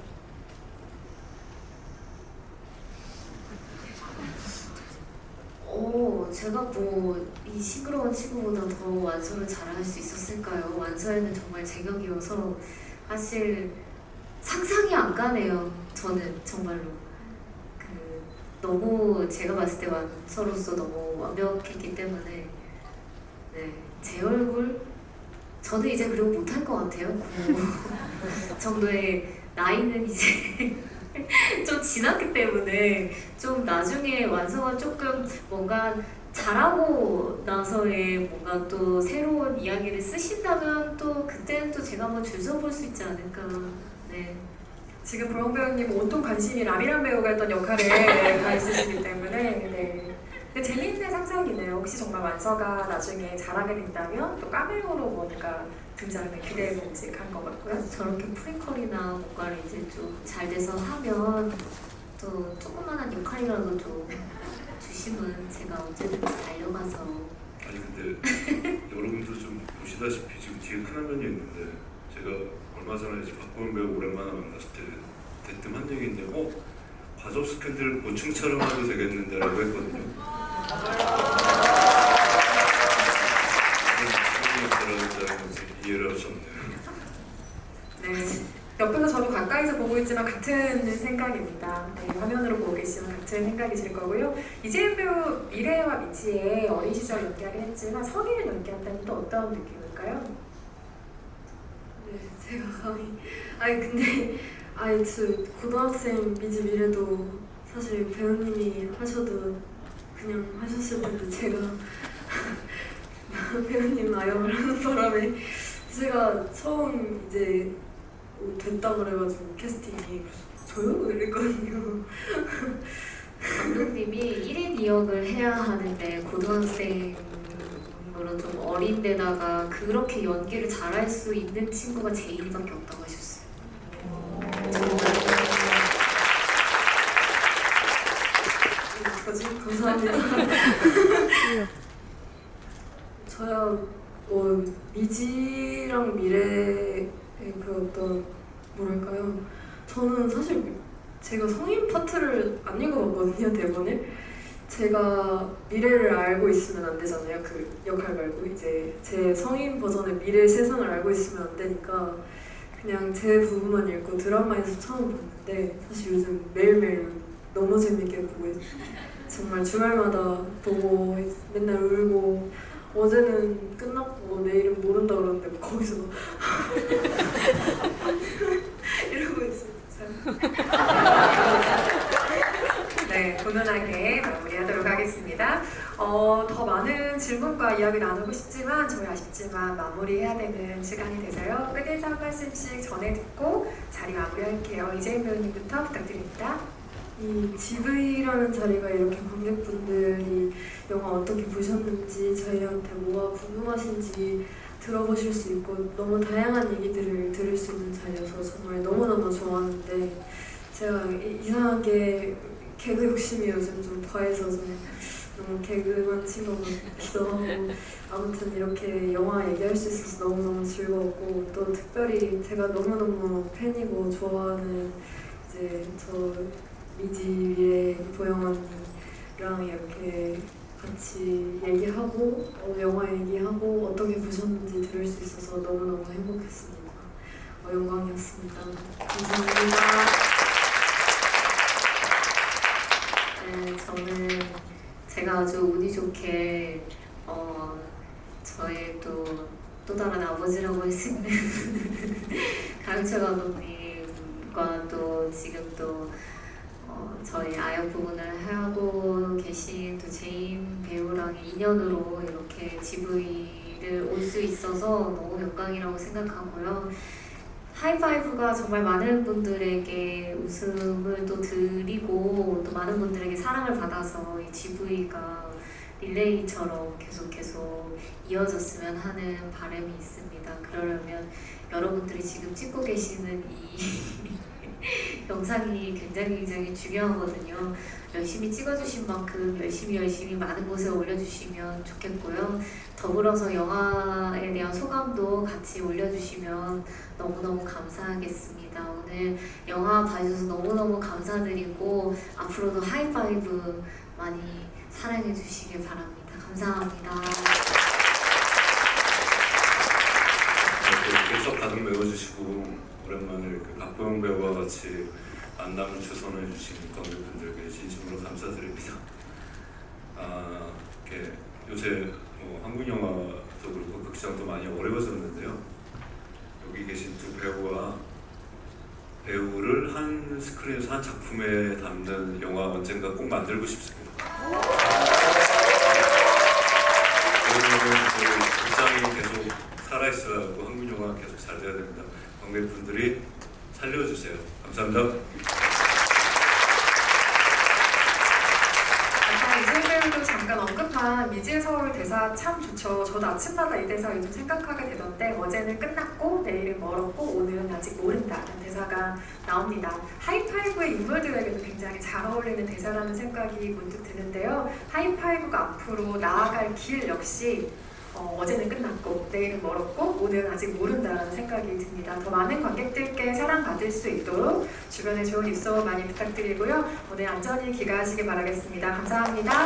Speaker 2: 제가 뭐 이 싱그러운 친구보다 더 완서를 잘할 수 있었을까요? 완서에는 정말 제격이어서 사실 상상이 안 가네요. 저는 정말로 너무 제가 봤을 때 완서로서 너무 완벽했기 때문에 제 얼굴 저는 이제 그리고 못할 것 같아요. 그 정도의 나이는 이제 좀 지났기 때문에 좀 나중에 완성은 조금 뭔가 잘하고 나서의 뭔가 또 새로운 이야기를 쓰신다면 또 그때는 또 제가 한번 줄 서볼 수 있지 않을까. 네.
Speaker 1: 지금 보영 배우님 온통 관심이 라미란 배우가 했던 역할에 가 있으시기 때문에 네. 근데 재미있는 상상이네요. 혹시 정말 완서가 나중에 잘하게 된다면 또 카메오로 뭔가 등장을 기대해 봄직한 것 같고요.
Speaker 2: 그래서 저렇게 프리퀄이나 뭔가를 이제 좀 잘 돼서 하면 또 조그만한 역할이라도 좀 주시면 제가 언제든지 달려가서.
Speaker 3: 아니 근데 여러분도 좀 보시다시피 지금 뒤에 큰 화면이 있는데 제가 얼마 전에 이제 박보영 배우 오랜만에 만났을 때 대뜸 한 얘기인데 과접 스캔들 고충 촬영해도 되겠는데 라고 했거든요. 이해를 할 수 없네요.
Speaker 1: 네. 옆에서 저도 가까이서 보고 있지만 같은 생각입니다. 네, 화면으로 보고 계시면 같은 생각이실 거고요. 이재인 배우 미래와 미치의 어린 시절 연기하긴 했지만 성인을 연기한다면 또 어떤 느낌일까요?
Speaker 4: 네, 제가 감히 근데 저 고등학생 미지 미래도 사실 배우님이 하셔도 그냥 하셨을 텐데 제가 배우님 아역을 하는 바람에 제가 처음 이제 됐다 그래가지고 캐스팅이 저요? 이랬거든요.
Speaker 2: 감독님이 1인 2역을 해야 하는데 고등학생으로 좀 어린데다가 그렇게 연기를 잘할 수 있는 친구가 제인이밖에 없다고 하셨어요.
Speaker 4: 어떡하지? 감사합니다. 저야 미지랑 미래의 그 어떤 뭐랄까요? 저는 사실 제가 성인 파트를 안 읽어봤거든요, 대본을. 제가 미래를 알고 있으면 안 되잖아요, 그 역할 말고. 이제 제 성인 버전의 미래 세상을 알고 있으면 안 되니까 그냥 제 부분만 읽고 드라마에서 처음 봤는데 사실 요즘 매일매일 너무 재밌게 보고 있어요. 정말 주말마다 보고 맨날 울고 어제는 끝났고 내일은 모른다 그러는데 거기서 이러고 있어요.
Speaker 1: 네, 훈훈하게 마무리하도록 하겠습니다. 더 많은 질문과 이야기 나누고 싶지만 저희 아쉽지만 마무리해야 되는 시간이 돼서요. 끝인사 한 말씀씩 전해 듣고 자리 마무리할게요. 이재인 배우님부터 부탁드립니다.
Speaker 4: 이 GV라는 자리가 이렇게 관객분들이 영화 어떻게 보셨는지 저희한테 뭐가 궁금하신지 들어보실 수 있고 너무 다양한 얘기들을 들을 수 있는 자리여서 정말 너무너무 좋아하는데 제가 이상하게 개그 욕심이 요즘 좀 과해서 좀 너무 개그만 친 것 같기도 하고 아무튼 이렇게 영화 얘기할 수 있어서 너무너무 즐거웠고 또 특별히 제가 너무너무 팬이고 좋아하는 이제 저 미지의 보영 언니랑 이렇게 같이 얘기하고 영화 얘기하고 어떻게 보셨는지 들을 수 있어서 너무너무 행복했습니다. 영광이었습니다. 감사합니다.
Speaker 2: 네, 저는 제가 아주 운이 좋게 저의 또 다른 아버지라고 할 수 있는 강철 감독님과 또 지금 또 저희 아역 부분을 하고 계신 또 제인 배우랑 인연으로 이렇게 GV를 올 수 있어서 너무 영광이라고 생각하고요. 하이파이브가 정말 많은 분들에게 웃음을 또 드리고 또 많은 분들에게 사랑을 받아서 이 GV가 릴레이처럼 계속 이어졌으면 하는 바람이 있습니다. 그러려면 여러분들이 지금 찍고 계시는 이 영상이 굉장히 중요하거든요. 열심히 찍어주신 만큼 열심히 많은 곳에 올려주시면 좋겠고요. 더불어서 영화에 대한 소감도 같이 올려주시면 너무너무 감사하겠습니다. 오늘 영화 봐주셔서 너무너무 감사드리고 앞으로도 하이파이브 많이 사랑해주시길 바랍니다. 감사합니다.
Speaker 3: 이렇게 석 가득 메워주시고 오랜만에 그 박보영 배우와 같이 만남을 주선해 주신 관객분들께 진심으로 감사드립니다. 이렇게 요새 한국 영화도 그렇고 극장도 많이 어려워졌는데요. 여기 계신 두 배우를 한 스크린에서 한 작품에 담는 영화 언젠가 꼭 만들고 싶습니다. 그러면 저희 극장이 계속 살아있어야 하고 한국 영화가 계속 잘 돼야 됩니다. 관객분들이 살려주세요. 감사합니다.
Speaker 1: 아까 이재 배우도 잠깐 언급한 미지의 서울 대사 참 좋죠. 저도 아침마다 이 대사 요즘 생각하게 되던데 어제는 끝났고 내일은 멀었고 오늘은 아직 모른다는 대사가 나옵니다. 하이파이브의 인물들에게도 굉장히 잘 어울리는 대사라는 생각이 문득 드는데요. 하이파이브가 앞으로 나아갈 길 역시 어제는 끝났고 내일은 멀었고 오늘은 아직 모른다라는 생각이 듭니다. 더 많은 관객들께 사랑받을 수 있도록 주변에 좋은 입소문 많이 부탁드리고요. 오늘 안전히 귀가하시길 바라겠습니다. 감사합니다.